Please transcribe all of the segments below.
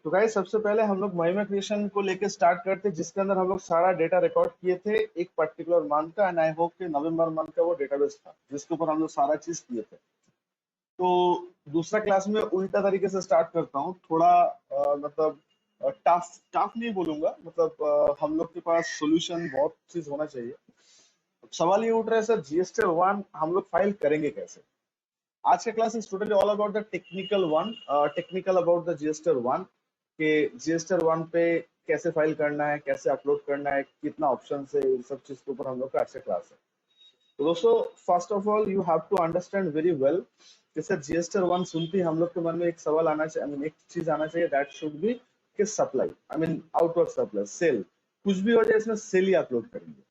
तो गाइस सबसे पहले हम लोग महिमा क्रिएशन को लेके स्टार्ट करते हैं, जिसके अंदर हम लोग सारा डेटा रिकॉर्ड किए थे एक पर्टिकुलर मंथ का। एंड आई होप कि नवंबर मंथ का वो डेटाबेस था जिसके ऊपर हम लोग सारा चीज किए थे। तो दूसरा क्लास में उल्टा तरीके से स्टार्ट करता हूँ, थोड़ा मतलब टफ टफ नहीं बोलूंगा, मतलब हम लोग के पास सॉल्यूशन बहुत चीज होना चाहिए। सवाल ये उठ रहा है सर, जीएसटी 1 हम लोग फाइल करेंगे कैसे। आज का class is totally all about the technical one, technical about the GST 1 के जीएसटी 1 पे कैसे फाइल करना है, कैसे अपलोड करना है, कितना ऑप्शन है, इन सब चीज के ऊपर हम लोग का आज का क्लास है। तो दोस्तों, first of all you have to understand very well कि सर जीएसटी 1 सुनते ही हम लोग के मन में एक सवाल आना चाहिए, आई मीन एक चीज आना चाहिए, दैट शुड बी कि supply, I mean outward supply, sale. कुछ भी हो जाए इसमें सेल ही अपलोड करेंगे।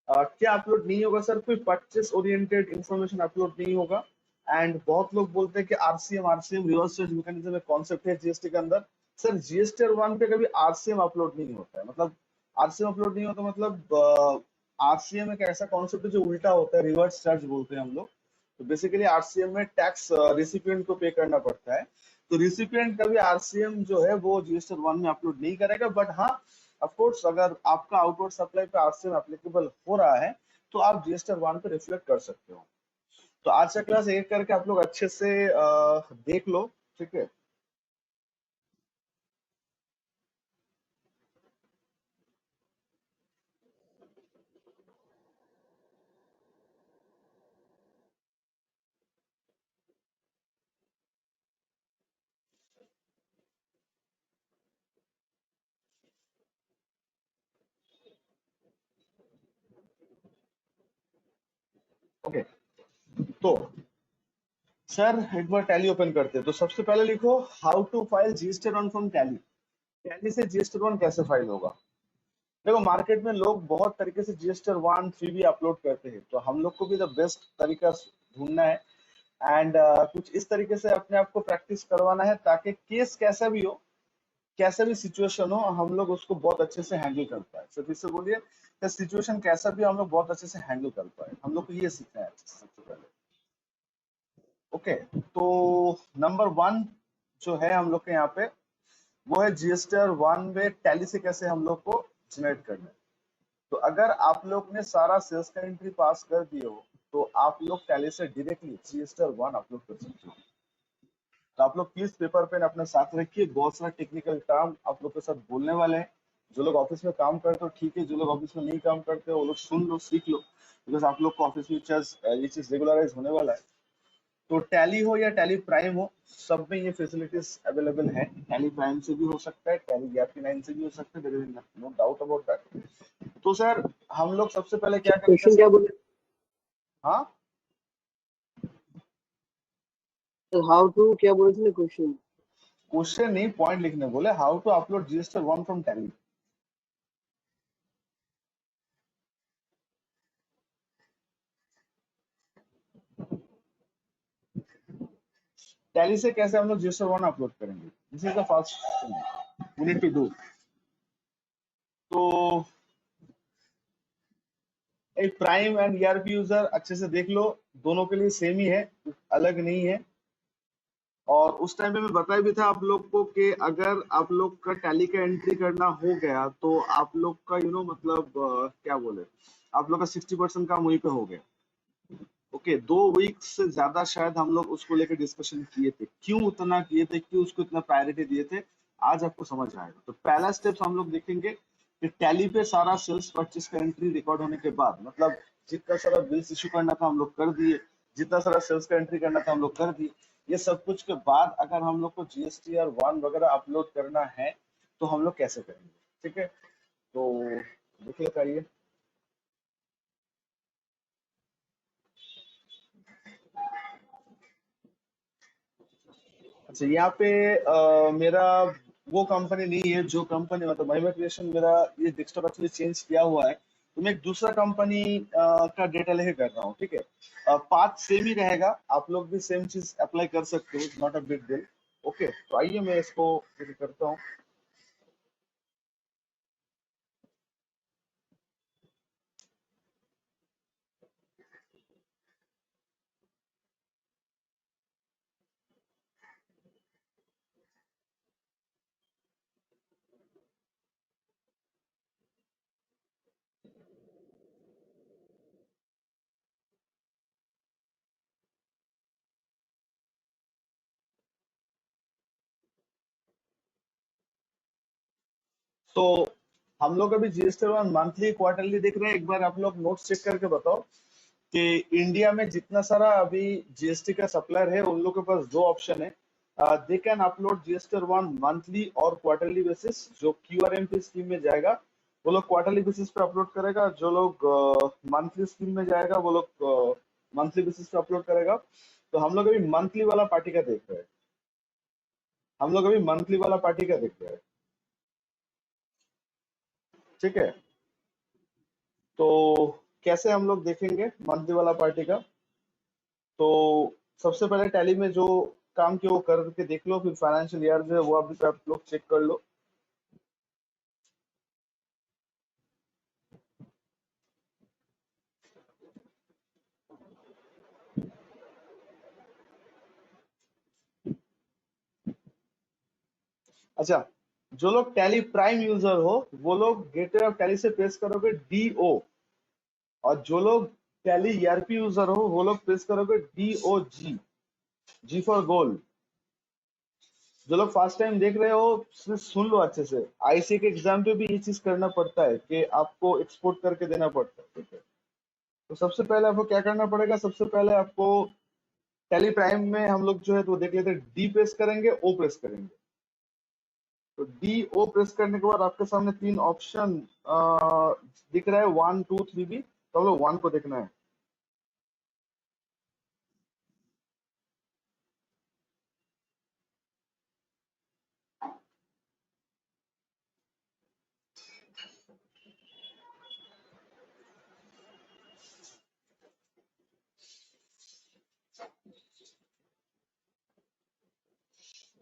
क्या अपलोड नहीं होगा सर? कोई परचेस ओरिएंटेड इंफॉर्मेशन अपलोड नहीं होगा। एंड बहुत लोग बोलते हैं कि आरसीएम रिवर्स चार्ज मैकेनिज्म एक कॉन्सेप्ट है जीएसटी के अंदर। सर जीएसटी 1 पे कभी आरसीएम अपलोड नहीं होता है, मतलब आरसीएम अपलोड नहीं होता, मतलब आरसीएम एक ऐसा कॉन्सेप्ट है जो उल्टा होता है, रिवर्स चार्ज बोलते हैं हम लोग। तो बेसिकली आरसीएम में टैक्स रिसिपिएंट को पे करना पड़ता है। तो रिसिपिएंट कभी आरसीएम जो है वो जीएसटी 1 में अपलोड नहीं करेगा। बट हाँ, ऑफ कोर्स अगर आपका आउटवर्ड सप्लाई पे आरसीएम एप्लीकेबल हो रहा है तो आप जीएसटी 1 पे रिफ्लेक्ट कर सकते हो। तो आज का क्लास एक करके आप लोग अच्छे से देख लो, ठीक है। ओके, तो सर एक बार टैली ओपन करते हैं। तो सबसे पहले लिखो how to file GST 1 from Tally. Tally से जीएसटी 1 कैसे फाइल होगा। देखो, मार्केट में लोग बहुत तरीके से जीएसटी 1 3 भी अपलोड करते हैं, तो हम लोग को भी द बेस्ट तरीका ढूंढना है। एंड कुछ इस तरीके से अपने आप को प्रैक्टिस करवाना है ताकि केस कैसा भी हो, कैसा भी सिचुएशन हो, हम लोग उसको बहुत अच्छे से हैंडल कर पाए। तो फिर से बोलिए, सिचुएशन कैसा भी हो, हम लोग बहुत अच्छे से हैंडल कर पाए। हम लोग को ये सीखना है सबसे पहले। ओके, तो नंबर 1 जो है हम लोग के यहाँ पे, वो है जीएसटी 1 में टैली से कैसे हम लोग को जनरेट करना है। तो अगर आप लोग ने सारा सेल्स का एंट्री पास कर दिए हो तो आप लोग टैली से डायरेक्टली जीएसटी 1 अपलोड कर सकते हो। तो आप लोग प्लीज पेपर पेन अपने साथ रखिए, बहुत सारा टेक्निकल टर्म आप लोग के साथ बोलने वाले हैं। जो लोग ऑफिस में काम करते हो ठीक है, जो लोग ऑफिस में नहीं काम करते हो वो लोग सुन लो, सीख लो, बिकॉज आप लोग को ऑफिस में ये चीज रेगुलराइज होने वाला है। तो टैली हो या टैली प्राइम हो, सब में ये फैसिलिटीज अवेलेबल है। टैली प्राइम से भी हो सकता है, टैली गैप 9 से भी हो सकता है, there is no doubt about that. तो सर हम लोग सबसे पहले क्या करेंगे क्वेश्चन सर? क्या बोले? हाँ, हाउ टू क्या बोले थे क्वेश्चन? क्वेश्चन नहीं, पॉइंट लिखने बोले, how to upload GST 1 from Tally. Tally से कैसे हम लोग जीएसटी 1 अपलोड करेंगे, this is the first thing we need to do. तो एक प्राइम एंड ईआरपी यूजर अच्छे से देख लो, दोनों के लिए सेम ही है, अलग नहीं है। और उस टाइम पे मैं बताया भी था आप लोग को कि अगर आप लोग का टैली का एंट्री करना हो गया तो आप लोग का मतलब क्या बोले, आप लोग का 60% काम वहीं पे हो गया। ओके, 2 वीक से ज्यादा शायद हम लोग उसको लेकर डिस्कशन किए थे, क्यों उतना किए थे, क्यों उसको इतना प्रायोरिटी दिए थे, आज आपको समझ आएगा। तो पहला स्टेप हम लोग देखेंगे कि टैली पे सारा सेल्स परचेस का एंट्री रिकॉर्ड होने के बाद, मतलब जितना सारा बिल्स इशू करना था हम लोग कर दिए, जितना सारा सेल्स का एंट्री करना था हम लोग कर दिए। ये सब कुछ के बाद अगर हम लोग को जीएसटी और 1 वगैरह अपलोड करना है तो हम लोग कैसे करेंगे, ठीक है। तो देख लेते आइए। अच्छा, यहाँ पे मेरा वो कंपनी नहीं है जो कंपनी, मतलब महिमा क्रिएशन मेरा ये डेस्कटॉप एक्चुअली चेंज किया हुआ है, तो मैं एक दूसरा कंपनी का डेटा लेके कर रहा हूँ, ठीक है। पाथ सेम ही रहेगा, आप लोग भी सेम चीज अप्लाई कर सकते हो, not a big deal. Okay, तो आइए मैं इसको करता हूँ। तो हम लोग अभी जीएसटी वन मंथली क्वार्टरली देख रहे हैं। एक बार आप लोग नोट्स चेक करके बताओ कि इंडिया में जितना सारा अभी जीएसटी का सप्लायर है उन लोगों के पास दो ऑप्शन है। They can upload GST one monthly और क्वार्टरली बेसिस। जो क्यूआरएमपी स्कीम में जाएगा वो लोग क्वार्टरली बेसिस पे अपलोड करेगा। जो लोग मंथली स्कीम में जाएगा वो लोग मंथली बेसिस पे अपलोड करेगा। तो हम लोग अभी मंथली वाला पार्टी का देख रहे हैं। हम लोग अभी मंथली वाला पार्टी का देख रहे हैं। ठीक है, तो कैसे हम लोग देखेंगे मंथली वाला पार्टी का? तो सबसे पहले टैली में जो काम किया वो करके देख लो, फिर फाइनेंशियल ईयर जो है वो अभी आप लोग चेक कर लो। अच्छा, जो लोग टैली प्राइम यूजर हो वो लोग गेटवे ऑफ टैली से पेश करोगे डीओ, और जो लोग टैली ईआरपी यूजर हो वो लोग पेश करोगे डीओजी, जी फॉर गोल्ड। जो लोग फर्स्ट टाइम देख रहे हो सिर्फ सुन लो अच्छे से। आईसी के एग्जाम पे भी ये चीज करना पड़ता है कि आपको एक्सपोर्ट करके देना पड़ता है। ठीक है, तो सबसे पहले आपको क्या करना पड़ेगा? सबसे पहले आपको टैली प्राइम में हम लोग जो है तो देख लेते हैं, डी प्रेस करेंगे, ओ प्रेस करेंगे। तो डी ओ प्रेस करने के बाद आपके सामने तीन ऑप्शन दिख रहा है, 1 2 3 भी। तो हम लोग 1 को देखना है।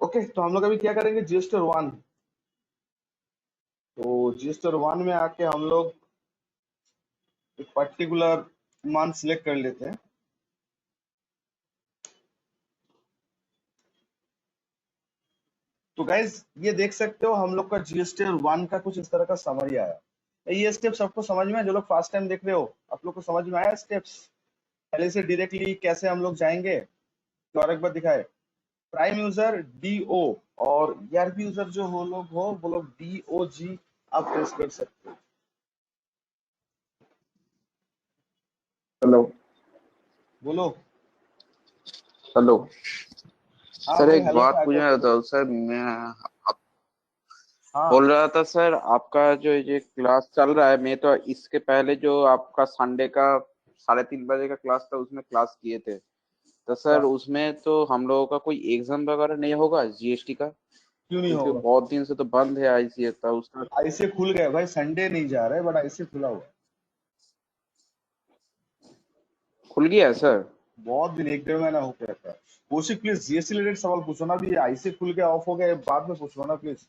ओके, तो हम लोग अभी क्या करेंगे? GST one. तो जीएसटी वन में आके हम लोग एक पर्टिकुलर मान सिलेक्ट कर लेते हैं। तो गाइज ये देख सकते हो हम लोग का जीएसटी वन का कुछ इस तरह का समरी आया। ये स्टेप्स आपको समझ में आए? जो लोग फर्स्ट टाइम देख रहे हो आप लोग को समझ में आया स्टेप्स? पहले से डायरेक्टली कैसे हम लोग जाएंगे तो और एक बार दिखाए। प्राइम यूजर डीओ, और ईआरपी यूजर जो हो लोग हो वो लोग डीओजी आप प्रेस कर सकते हो। हेलो बोलो। हेलो हाँ सर, भाई, एक हेलो से बात आगे पूछना बोलो। था सर। मैं आप हाँ बोल रहा था सर, आपका जो ये क्लास चल रहा है, मैं तो इसके पहले जो आपका संडे का 3:30 बजे का क्लास था उसमें क्लास किए थे। तो अच्छा, सर उसमें तो हम लोगों का कोई एग्जाम वगैरह नहीं होगा जीएसटी का? क्यों नहीं क्योंकि होगा? बहुत दिन से तो बंद है आईसीएस था उसका। ऐसे खुल गए भाई, संडे नहीं जा रहे बट ऐसे खुला हुआ है। खुल गया है सर? बहुत दिन, 1 1.5 महीना हो गया था। कौशिक प्लीज जीएसटी रिलेटेड सवाल पूछो ना। भी ऐसे खुल के ऑफ हो गया, बाद में पूछो ना प्लीज,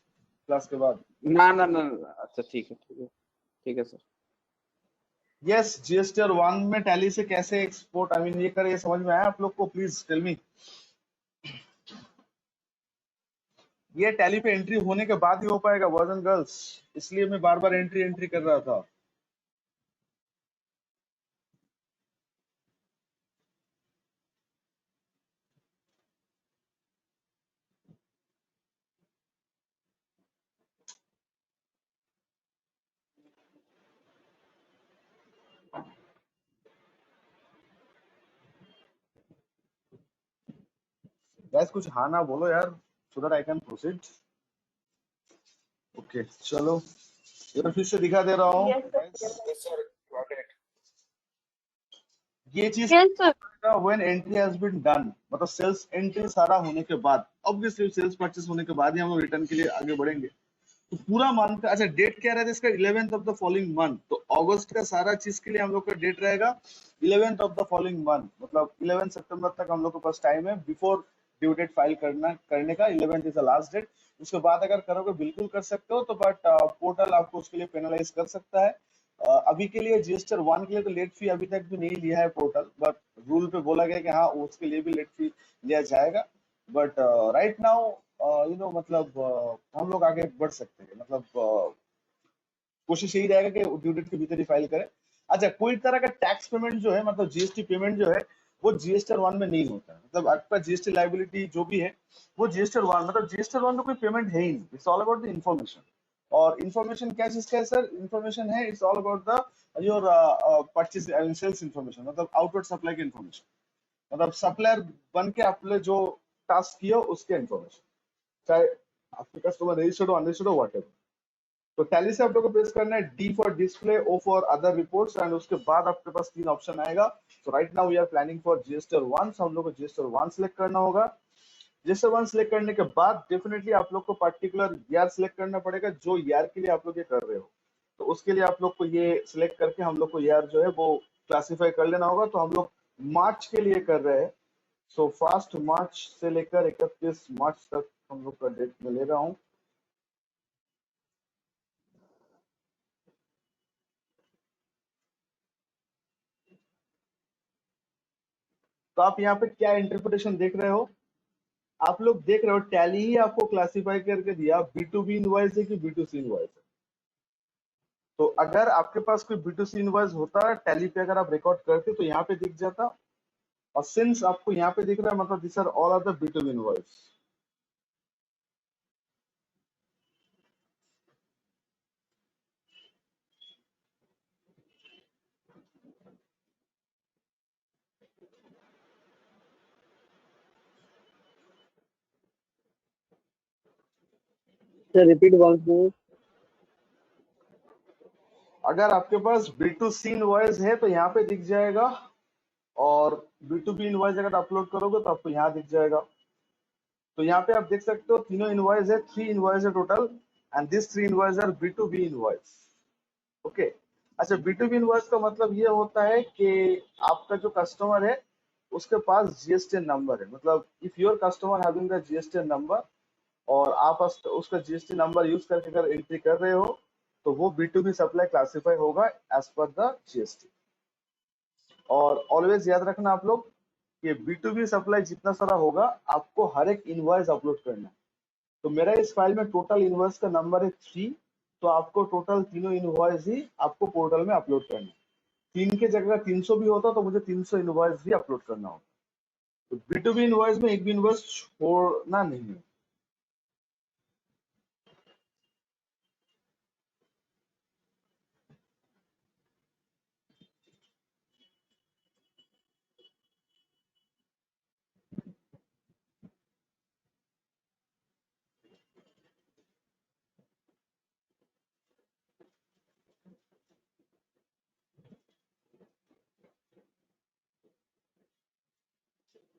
क्लास के बाद। ना ना ना ना, अच्छा ठीक है ठीक है ठीक है सर। यस, जीएसटी और वन में टैली से कैसे एक्सपोर्ट आई मीन ये करे, ये समझ में आया आप लोग को? Please tell me. ये टैली पे एंट्री होने के बाद ही हो पाएगा वर्जन गर्ल्स, इसलिए मैं बार बार एंट्री एंट्री कर रहा था। गैस कुछ हाँ ना बोलो यार, so that I can proceed. Okay चलो, इधर फिर से दिखा दे रहा हूँ guys, ये चीज Yes, sir. When entry has been done, मतलब सेल्स एंट्री सारा होने के बाद। ऑब्वियसली सेल्स परचेस होने के बाद ही हम लोग रिटर्न के लिए आगे बढ़ेंगे। तो पूरा मंथ का, अच्छा डेट क्या रहता है इसका? 11th of the following month. तो अगस्त का सारा चीज के लिए हम लोग का डेट रहेगा 11th of the following month, मतलब 11 सितंबर तक हम लोग के पास टाइम है बिफोर ड्यू डेट फाइल करने का। 11th is the last date. उसके बाद अगर करोगे बिल्कुल कर सकते हो, तो बट पोर्टल आपको उसके लिए पेनलाइज कर सकता है। अभी के लिए जीएसटी वन के लिए तो लेट फी अभी तक भी नहीं लिया है पोर्टल, बट रूल पे बोला गया कि हाँ उसके लिए भी लेट फी लिया जाएगा। बट राइट नाउ मतलब हम लोग आगे बढ़ सकते हैं। मतलब कोशिश यही रहेगा कि ड्यू डेट के भीतर ही फाइल करें। अच्छा, कोई तरह का टैक्स पेमेंट जो है, मतलब जीएसटी पेमेंट जो है वो जीएसटी वन में नहीं होता है। मतलब आपका जीएसटी लाइबिलिटी जो भी है वो जीएसटी वन, मतलब जीएसटी वन में कोई पेमेंट है ही नहीं। It's all about the information. और इन्फॉर्मेशन क्या चीज का है सर? इन्फॉर्मेशन है it's all about the your purchase and sales information, मतलब आउटवर्ड सप्लाई की इन्फॉर्मेशन, मतलब सप्लायर बन के आपने जो टास्क किया उसके इन्फॉर्मेशन, चाहे आपके कस्टमर रजिस्टर्ड हो अनरजिस्टर्ड हो व्हाटएवर। तो टैली से आप लोगों को प्रेस करना है D for display, O for other reports, and उसके बाद आपके पास 3 ऑप्शन आएगा। So right now we are planning for GST 1, हम लोग को जीएसटी 1 सिलेक्ट करना होगा। जीएसटी 1 सिलेक्ट करने के बाद डेफिनेटली आप लोग को पर्टिकुलर ईयर सिलेक्ट करना पड़ेगा जो ईयर के लिए आप लोग ये कर रहे हो। तो उसके लिए आप लोग को ये सिलेक्ट करके हम लोग को ईयर जो है वो क्लासिफाई कर लेना होगा। तो हम लोग मार्च के लिए कर रहे हैं। सो फर्स्ट मार्च से लेकर 31 मार्च तक हम लोग का डेट में ले रहा हूँ। तो आप यहाँ पे क्या इंटरप्रिटेशन देख रहे हो? आप लोग देख रहे हो टैली ही आपको क्लासिफाई करके दिया B2B इनवॉइस है कि B2C इनवॉइस है। तो अगर आपके पास कोई B2C इनवॉइस होता टैली पे, अगर आप रिकॉर्ड करते तो यहाँ पे दिख जाता, और सिंस आपको यहाँ पे दिख रहा है मतलब this are all are the B2B invoice. Sir, repeat once more. अगर आपके पास B2C इनवॉइस है तो यहाँ पे दिख जाएगा, और B2B इनवॉइस अगर अपलोड करोगे तो आपको यहाँ दिख जाएगा। तो यहाँ पे आप देख सकते हो तीनों इनवॉइस है, 3 इनवॉइस है total, and this 3 invoice are B2B invoice. Okay. अच्छा, B2B इनवॉइस का मतलब ये होता है कि आपका जो कस्टमर है उसके पास जीएसटी नंबर है, मतलब if your customer having the GST number और आप उसका जीएसटी नंबर यूज करके अगर एंट्री कर रहे हो तो वो B2B सप्लाई क्लासिफाई होगा एज पर द जीएसटी। और ऑलवेज याद रखना आप लोग कि B2B सप्लाई जितना सारा होगा आपको हर एक इनवॉइस अपलोड करना है। तो मेरा इस फाइल में टोटल इनवॉइस का नंबर है 3, तो आपको टोटल तीनों इनवॉइस ही आपको पोर्टल में अपलोड करना है। 3 के जगह 300 भी होता तो मुझे 300 इनवॉइस भी अपलोड करना होता। तो B2B इनवॉइस में एक भी इनवॉइस छोड़ना नहीं है।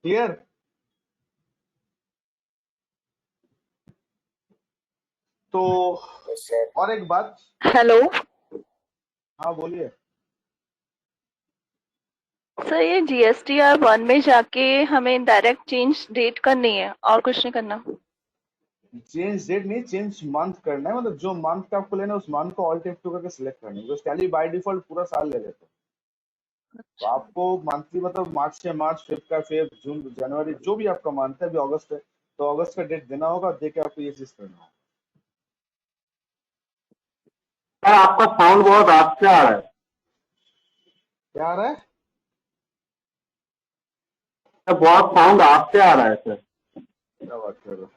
क्लियर? तो और एक बात। हेलो हाँ बोलिए। सर, ये GSTR 1 में जाके हमें डायरेक्ट चेंज डेट करनी है और कुछ नहीं करना? चेंज डेट नहीं, चेंज मंथ करना है, मतलब जो मंथ का आपको लेना है उस मंथ को ऑल्ट F2 करके सिलेक्ट करना है, बिकॉज टैली बाय डिफॉल्ट पूरा साल ले लेते हैं। तो आपको मंथली मतलब मार्च से मार्च, फेब का फेब, जून जनवरी जो भी आपका मंथ है, अभी अगस्त है तो अगस्त का डेट देना होगा, दे के आपको ये चीज करना होगा। सर आपका साउंड बहुत आपसे आ रहा है। क्या आ रहा है? सर बहुत साउंड आपसे आ रहा है सर। क्या बात कर रहे हो?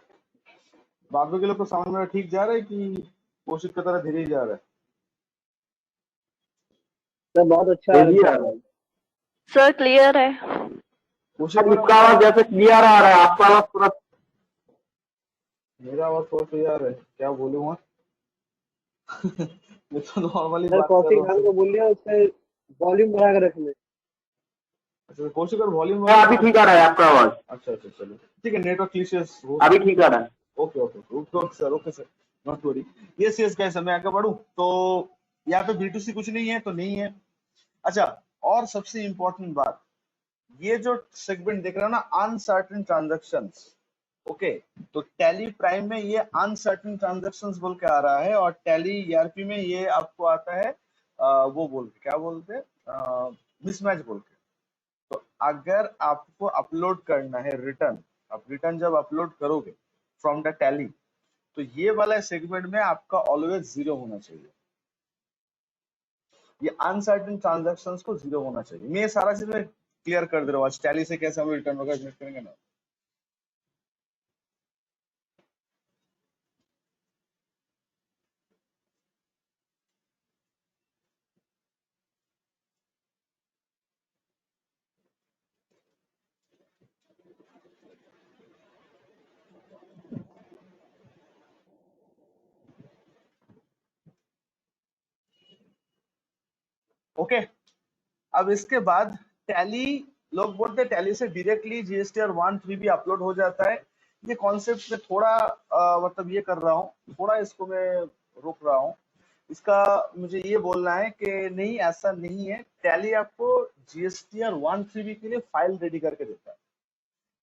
बाकी के लोग को साउंड मेरा ठीक जा रहा है कि कोशिश की तरह धीरे ही जा रहा है? सर बहुत अच्छा आ तेजी आ रहा रहा है। है सर क्लियर है। कोशिश सर। करो। इसका आवाज जैसे क्लियर आ रहा है, आपका आवाज पूरा। मेरा आवाज थोड़ा सा यार है, क्या बोलूँ मैं? मैं तो नॉर्मली सर बात कर कौशिक रहा खान हूँ। को बोलिए उससे वॉल्यूम बढ़ा कर रखने। अच्छा, कोशिश कर वॉल्यूम। सर अभी ठीक आ रहा है आपका आवाज। अच्छा अच्छा, चलो ठीक है, नेटवर्क क्लिशियस हो अभी सकता ठीक आ रहा है। है। Okay okay okay sir, not worry. Yes yes guys, मैं आगे बढ़ूं तो यहाँ पे B2C कुछ नहीं है तो नहीं है। अच्छा, और सबसे इम्पोर्टेंट बात, ये जो सेगमेंट देख रहे हो ना, अनसर्टेन ट्रांजैक्शंस। ओके, तो टैली प्राइम में ये अनसर्टेन ट्रांजैक्शंस बोल के आ रहा है, और टैली ERP में ये आपको आता है वो बोल के, क्या बोलते हैं, मिसमैच बोल के। तो अगर आपको अपलोड करना है रिटर्न, आप रिटर्न जब अपलोड करोगे फ्रॉम द टैली, तो ये वाला सेगमेंट में आपका ऑलवेज 0 होना चाहिए। ये अनसर्टेन ट्रांजैक्शंस को 0 होना चाहिए। मैं सारा चीज में क्लियर कर दे रहा हूँ आज टैली से कैसे हम रिटर्न वगैरह जनरेट करेंगे ना। ओके, अब इसके बाद टैली, लोग बोलते हैं टैली से डायरेक्टली जीएसटीआर 1-3 भी अपलोड हो जाता है। ये कॉन्सेप्ट में थोड़ा मतलब ये कर रहा हूँ, थोड़ा इसको मैं रोक रहा हूँ। इसका मुझे ये बोलना है कि नहीं, ऐसा नहीं है। टैली आपको जीएसटीआर 1-3 के लिए फाइल रेडी करके देता है।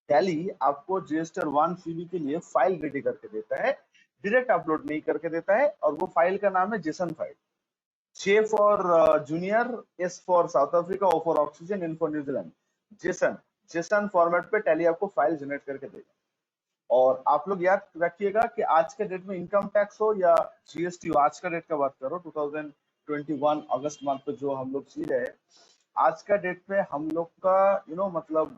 टैली आपको जीएसटीआर 1-3 के लिए फाइल रेडी करके देता है, डायरेक्ट अपलोड नहीं करके देता है। और वो फाइल का नाम है JSON file. J for junior, S for South Africa, O for oxygen, N for New Zealand। JSON format पे टैली आपको फाइल जनरेट करके देगा। और आप लोग याद रखिएगा कि आज के डेट में इनकम टैक्स हो या जीएसटी हो, आज का डेट का बात करो 2021 अगस्त मंथ पे जो हम लोग जी रहे हैं, आज का डेट में हम लोग का मतलब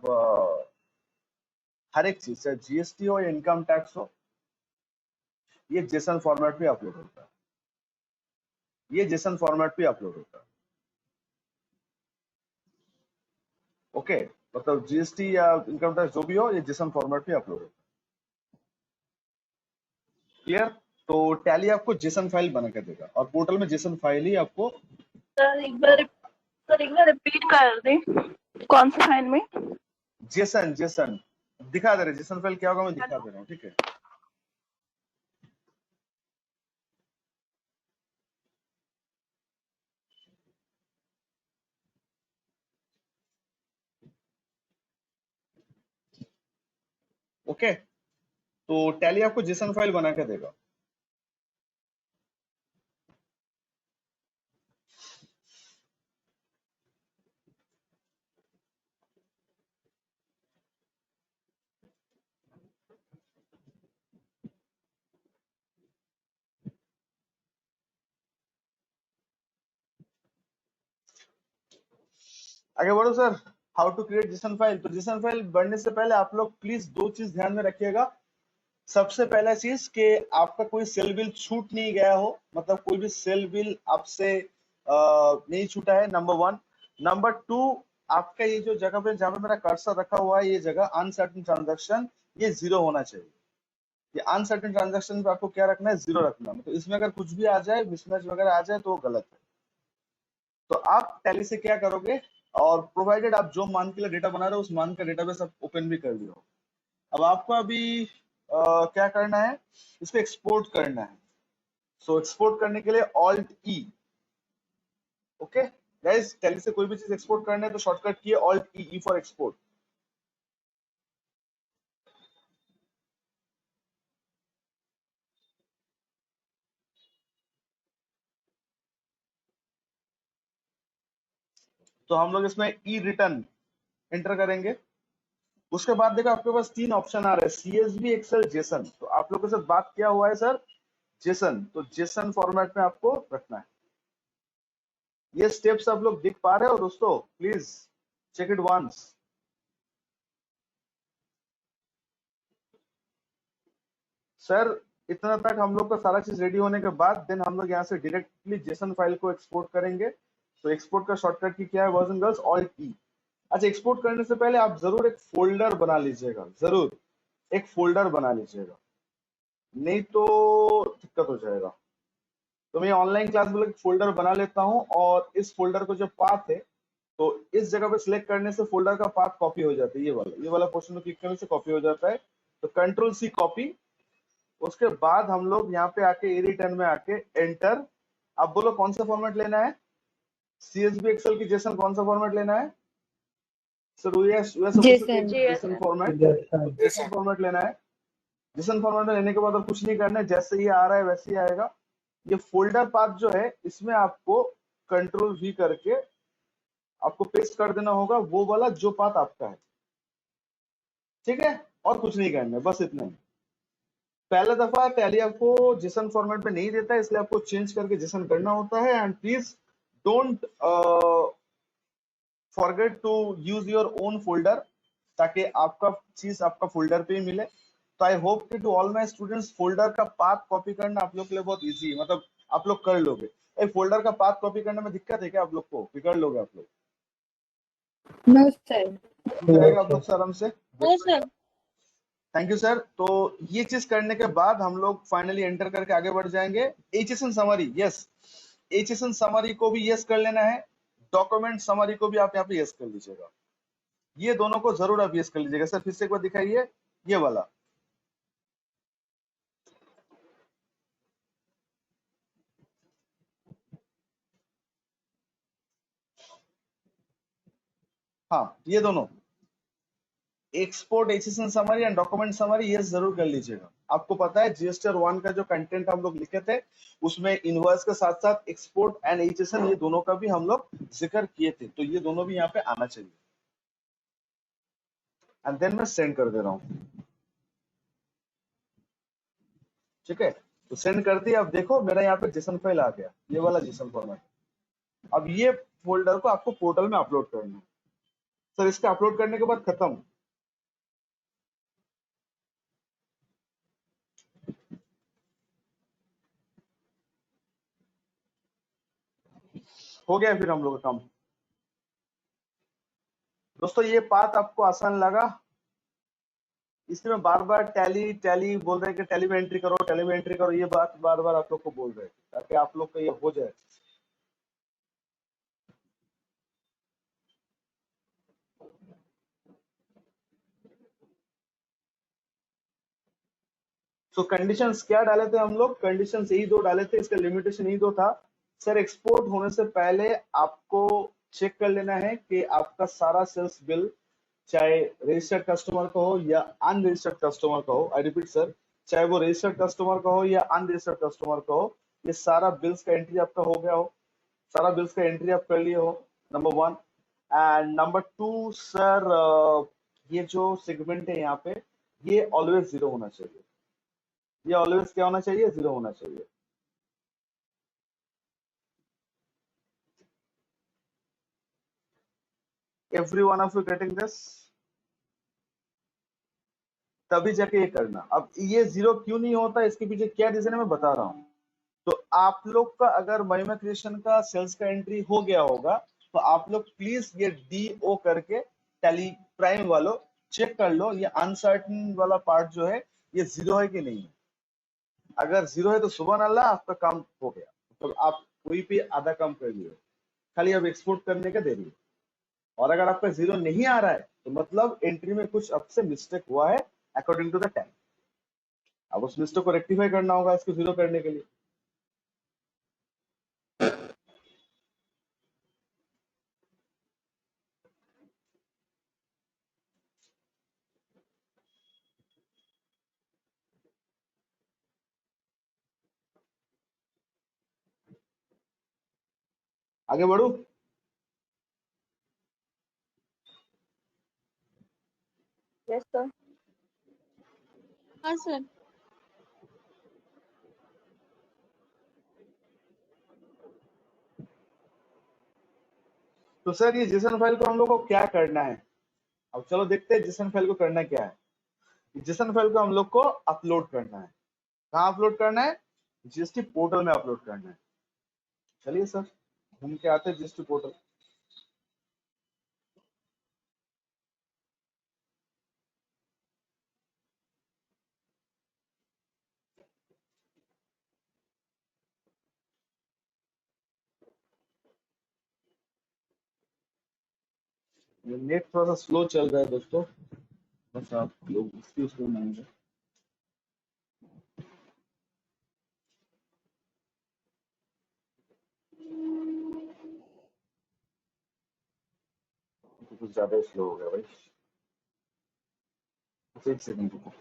हर एक चीज चाहे जीएसटी हो या इनकम टैक्स हो, ये जेसन फॉर्मेट पे अपलोड होता है। ये जेसन फॉर्मेट पे अपलोड होता है। ओके, मतलब जीएसटी या इनकम टैक्स जो भी हो, ये जेसन फॉर्मेट पे अपलोड होता है। क्लियर? तो टैली आपको जेसन फाइल बना के देगा और पोर्टल में जेसन फाइल ही आपको। सर एक बार रिपीट कर दें, कौन सा फाइल में? जेसन दिखा दे रहे। जेसन फाइल क्या होगा मैं दिखा दे रहा हूँ, ठीक है? ओके, तो टैली आपको जेसन फाइल बना के देगा। आगे बढ़ो sir. How to create JSON file. तो जेसन फाइल बढ़ने से पहले आप लोग प्लीज दो चीज ध्यान में रखिएगा। सबसे पहला चीज कि आपका कोई सेल बिल छूट नहीं गया हो, मतलब कोई भी सेल बिल आपसे नहीं छूटा है, नंबर 1। नंबर 2, आपका ये जो जगह पे जहां पे मेरा कर्सर रखा हुआ है, ये जगह अनसर्टेन ट्रांजैक्शन, ये 0 होना चाहिए। ये अनसर्टेन ट्रांजैक्शन पे आपको क्या रखना है? 0 रखना है। तो इसमें अगर कुछ भी आ जाए, मिसमैच वगैरह आ जाए, तो वो गलत है। तो आप टैली से क्या करोगे, और प्रोवाइडेड आप जो मान के लिए डेटा बना रहे हो उस मान का डेटाबेस आप ओपन भी कर लियो। अब आपको अभी क्या करना है, इसको एक्सपोर्ट करना है। सो एक्सपोर्ट करने के लिए ऑल्ट ई। ओके गाइस, टैली से कोई भी चीज एक्सपोर्ट करना है तो शॉर्टकट की ऑल्ट ई फॉर एक्सपोर्ट। तो हम लोग इसमें ई रिटर्न एंटर करेंगे। उसके बाद देखो आपके पास 3 ऑप्शन आ रहे हैं, सीएसवी, एक्सेल, जेसन। तो आप लोगों के साथ बात क्या हुआ है सर? जेसन। तो जेसन फॉर्मेट में आपको रखना है। ये स्टेप्स आप लोग दिख पा रहे हो दोस्तों? Please check it once. Sir इतना तक हम लोग का सारा चीज रेडी होने के बाद देन हम लोग यहाँ से डायरेक्टली जेसन फाइल को एक्सपोर्ट करेंगे। तो एक्सपोर्ट का शॉर्टकट की क्या है बॉयज एंड गर्ल्स? ऑल्ट ई। अच्छा, एक्सपोर्ट करने से पहले आप जरूर एक फोल्डर बना लीजिएगा, जरूर एक फोल्डर बना लीजिएगा, नहीं तो दिक्कत हो जाएगा। तो मैं ऑनलाइन क्लास में एक फोल्डर बना लेता हूं, और इस फोल्डर को जो पाथ है, तो इस जगह पे सिलेक्ट करने से फोल्डर का पाथ कॉपी हो जाता है। ये वाला पोर्शन में क्लिक करने से कॉपी हो जाता है। तो कंट्रोल सी कॉपी। उसके बाद हम लोग यहाँ पे आके E10 में आके एंटर। अब बोलो कौन सा फॉर्मेट लेना है? CSV, एक्सेल की जेसन कौन सा फॉर्मेट लेना है sir? JSON format. JSON format लेना है। जेसन फॉर्मेट में लेने के बाद और कुछ नहीं करना है, जैसे ये आ रहा है वैसे ही आएगा। ये फोल्डर पाथ जो है, इसमें आपको कंट्रोल V करके आपको पेस्ट कर देना होगा वो वाला जो पाथ आपका है, ठीक है? और कुछ नहीं करना है, बस इतना ही। पहला दफा टैली आपको जेसन फॉर्मेट में नहीं देता है, इसलिए आपको चेंज करके जेसन करना होता है। And please don't forget to use your own folder, ताकि आपका चीज आपका फोल्डर पे ही मिले। तो आई होप कि to all my students, folder का पाथ कॉपी करना आप लोग के लिए बहुत इजी है, मतलब आप लोग कर लोगे। फोल्डर का पाथ कॉपी करने में दिक्कत है क्या आप लोग को? कर लोगे आप लोग? No sir. करेगा आप लोग आराम से। No sir. Thank you sir. तो ये चीज करने के बाद हम लोग फाइनली एंटर करके आगे बढ़ जाएंगे। HSN summary, yes, HSN summary को भी यस कर लेना है। डॉक्यूमेंट समरी को भी आप यहाँ पे यस कर लीजिएगा। ये दोनों को जरूर आप यस कर लीजिएगा। सर फिर से एक बार दिखाइए ये वाला। हाँ ये दोनों export HSN summary and document summary ये जरूर कर लीजिएगा। आपको पता है जीएसटीआर 1 का जो कंटेंट हम लोग लिखे थे उसमें इनवॉइस के साथ साथ एक्सपोर्ट एंड एचएसएन ये दोनों का भी हम लोग जिक्र किए थे, तो ये दोनों भी यहाँ पे आना चाहिए। एंड देन मैं सेंड कर दे रहा हूँ। ठीक है, तो सेंड कर दिया। अब देखो मेरा यहाँ पे जेसन फाइल आ गया, ये वाला जेसन फॉर्मेट। अब ये फोल्डर को आपको पोर्टल में अपलोड करना है। सर इसका अपलोड करने के बाद खत्म। हो गया फिर हम लोग का काम। दोस्तों ये बात आपको आसान लगा? इसमें बार बार टैली टैली बोल रहे हैं कि टैली में एंट्री करो, टैली में एंट्री करो, ये बात बार बार आप लोग को बोल रहे हैं ताकि आप लोग का ये हो जाए। तो कंडीशंस क्या डाले थे हम लोग? कंडीशंस यही दो डाले थे, इसका लिमिटेशन यही दो था। सर एक्सपोर्ट होने से पहले आपको चेक कर लेना है कि आपका सारा सेल्स बिल, चाहे रजिस्टर्ड कस्टमर का हो या अनरजिस्टर्ड कस्टमर का हो, आई रिपीट सर, चाहे वो रजिस्टर्ड कस्टमर का हो या अनरजिस्टर्ड कस्टमर का हो, ये सारा बिल्स का एंट्री आपका हो गया हो, सारा बिल्स का एंट्री आप कर लिए हो, नंबर 1। एंड नंबर 2 सर, ये जो सेगमेंट है यहाँ पे ये ऑलवेज 0 होना चाहिए। ये ऑलवेज क्या होना चाहिए? 0 होना चाहिए। Every one of you getting this? तभी जाके ये करना। अब ये 0 क्यों नहीं होता, इसके पीछे क्या रीजन है मैं बता रहा हूँ। तो आप लोग का अगर महिमा क्रिएशन का सेल्स का एंट्री हो गया होगा तो आप लोग प्लीज ये DO करके टैली प्राइम वालों चेक कर लो, ये अनसर्टन वाला पार्ट जो है ये 0 है कि नहीं है। अगर 0 है तो सुबह अल्लाह, आपका काम हो गया। तो आप कोई भी आधा काम कर लिए, खाली अब एक्सपोर्ट करने का देरी है। और अगर आपका 0 नहीं आ रहा है तो मतलब एंट्री में कुछ आपसे मिस्टेक हुआ है अकॉर्डिंग टू द टाइम। अब उस मिस्टेक को रेक्टिफाई करना होगा इसको 0 करने के लिए। आगे बढ़ू? Yes sir. हाँ सर। तो सर ये जेसन फाइल को हम लोग को क्या करना है? अब चलो देखते हैं जेसन फाइल को करना क्या है। जेसन फाइल को हम लोग को अपलोड करना है। कहाँ अपलोड करना है? जीएसटी पोर्टल में अपलोड करना है। चलिए सर घूम के आते हैं जीएसटी पोर्टल। नेट थोड़ा सा स्लो चल रहा है दोस्तों, बस आप लोग एक्सक्यूज करना। कुछ ज्यादा स्लो हो गया भाई, एक सेकंड रुको।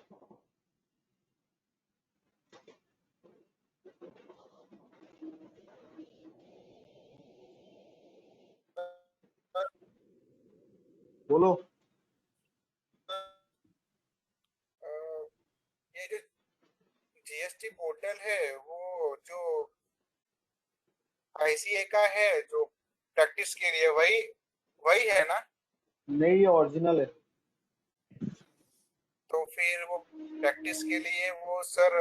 बोलो। ये जो जीएसटी पोर्टल है वो जो आईसीए का है जो प्रैक्टिस के लिए, वही वही है ना? नहीं ये ओरिजिनल है। तो फिर वो प्रैक्टिस के लिए वो सर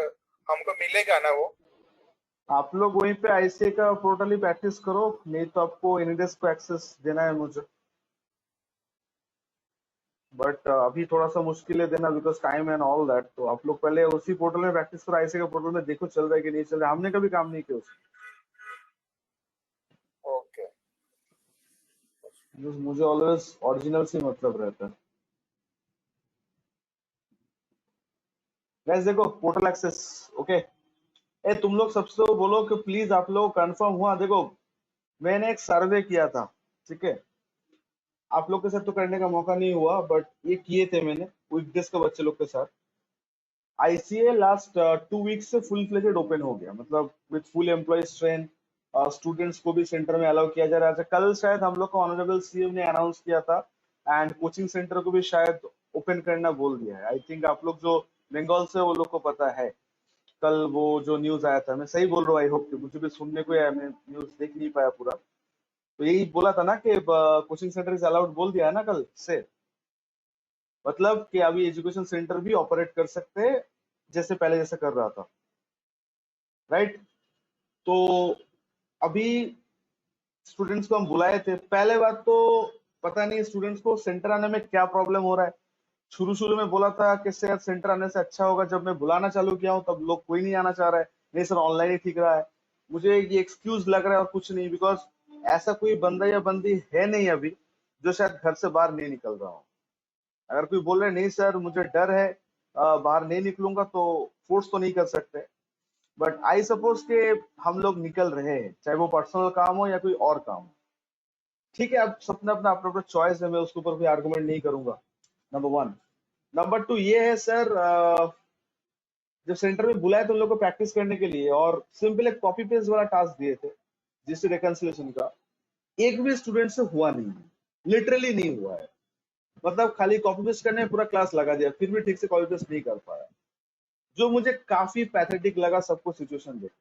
हमको मिलेगा ना वो? आप लोग वहीं पे आईसीए का पोर्टल ही प्रैक्टिस करो, नहीं तो आपको एनीडेस्क को एक्सेस देना है मुझे। बट अभी थोड़ा सा मुश्किल है देना because time and all that. तो आप लोग पहले उसी पोर्टल में प्रैक्टिस करो, आईसीए का पोर्टल में देखो चल रहा है कि नहीं चल रहा है। हमने कभी काम नहीं किया उसमें। ओके मुझे ऑलवेज ओरिजिनल से मतलब रहता है। गाइस देखो पोर्टल एक्सेस, ओके। ए तुम लोग सबसे बोलो कि प्लीज आप लोग कंफर्म हुआ। देखो मैंने एक सर्वे किया था, ठीक है, आप लोग के साथ तो करने का मौका नहीं हुआ, बट ये किए थे मैंने वीकडेज के बच्चे लोग के साथ। आईसीए लास्ट 2 वीक से फुल फ्लेजेड ओपन हो गया, मतलब with full employees train, students को भी सेंटर में अलाउ किया जा रहा है। कल शायद हम लोग को ऑनरेबल सीएम ने अनाउंस किया था, एंड कोचिंग सेंटर को भी शायद ओपन करना बोल दिया है। आई थिंक आप लोग जो बंगाल से वो लोग को पता है, कल वो जो न्यूज आया था, मैं सही बोल रहा हूँ, आई होप कि मुझे भी सुनने को है, मैं न्यूज देख नहीं पाया पूरा, तो यही बोला था ना कि कोचिंग सेंटर इज अलाउड, बोल दिया है ना कल से। मतलब कि अभी एजुकेशन सेंटर भी ऑपरेट कर सकते हैं जैसे पहले जैसे कर रहा था, राइट। तो अभी स्टूडेंट्स को हम बुलाए थे। पहले बात तो पता नहीं स्टूडेंट्स को सेंटर आने में क्या प्रॉब्लम हो रहा है। शुरू शुरू में बोला था कि शायद सेंटर आने से अच्छा होगा, जब मैं बुलाना चालू किया हूँ तब लोग कोई नहीं आना चाह रहा है, नहीं सर ऑनलाइन ही ठीक रहा है। मुझे ये एक्सक्यूज लग रहा है और कुछ नहीं, बिकॉज ऐसा कोई बंदा या बंदी है नहीं अभी जो शायद घर से बाहर नहीं निकल रहा हो। अगर कोई बोल रहे नहीं सर मुझे डर है, बाहर नहीं निकलूंगा, तो फोर्स तो नहीं कर सकते, बट आई सपोज के हम लोग निकल रहे हैं, चाहे वो पर्सनल काम हो या कोई और काम हो। ठीक है, अब सबने अपना अपना अपना चॉइस है, मैं उसके ऊपर कोई आर्गुमेंट नहीं करूंगा, नंबर 1। नंबर 2 ये है सर, जब सेंटर में बुलाए तो उन लोग को प्रैक्टिस करने के लिए, और सिंपल एक कॉपी पेस्ट वाला टास्क दिए थे जिससे रिकंसिलेशन का, एक भी स्टूडेंट से हुआ नहीं, लिटरली नहीं हुआ है। मतलब खाली कॉपी पेस्ट करने में पूरा क्लास लगा दिया, फिर भी ठीक से कॉपी पेस्ट नहीं कर पाया, जो मुझे काफी पैथेटिक लगा सबको सिचुएशन देख।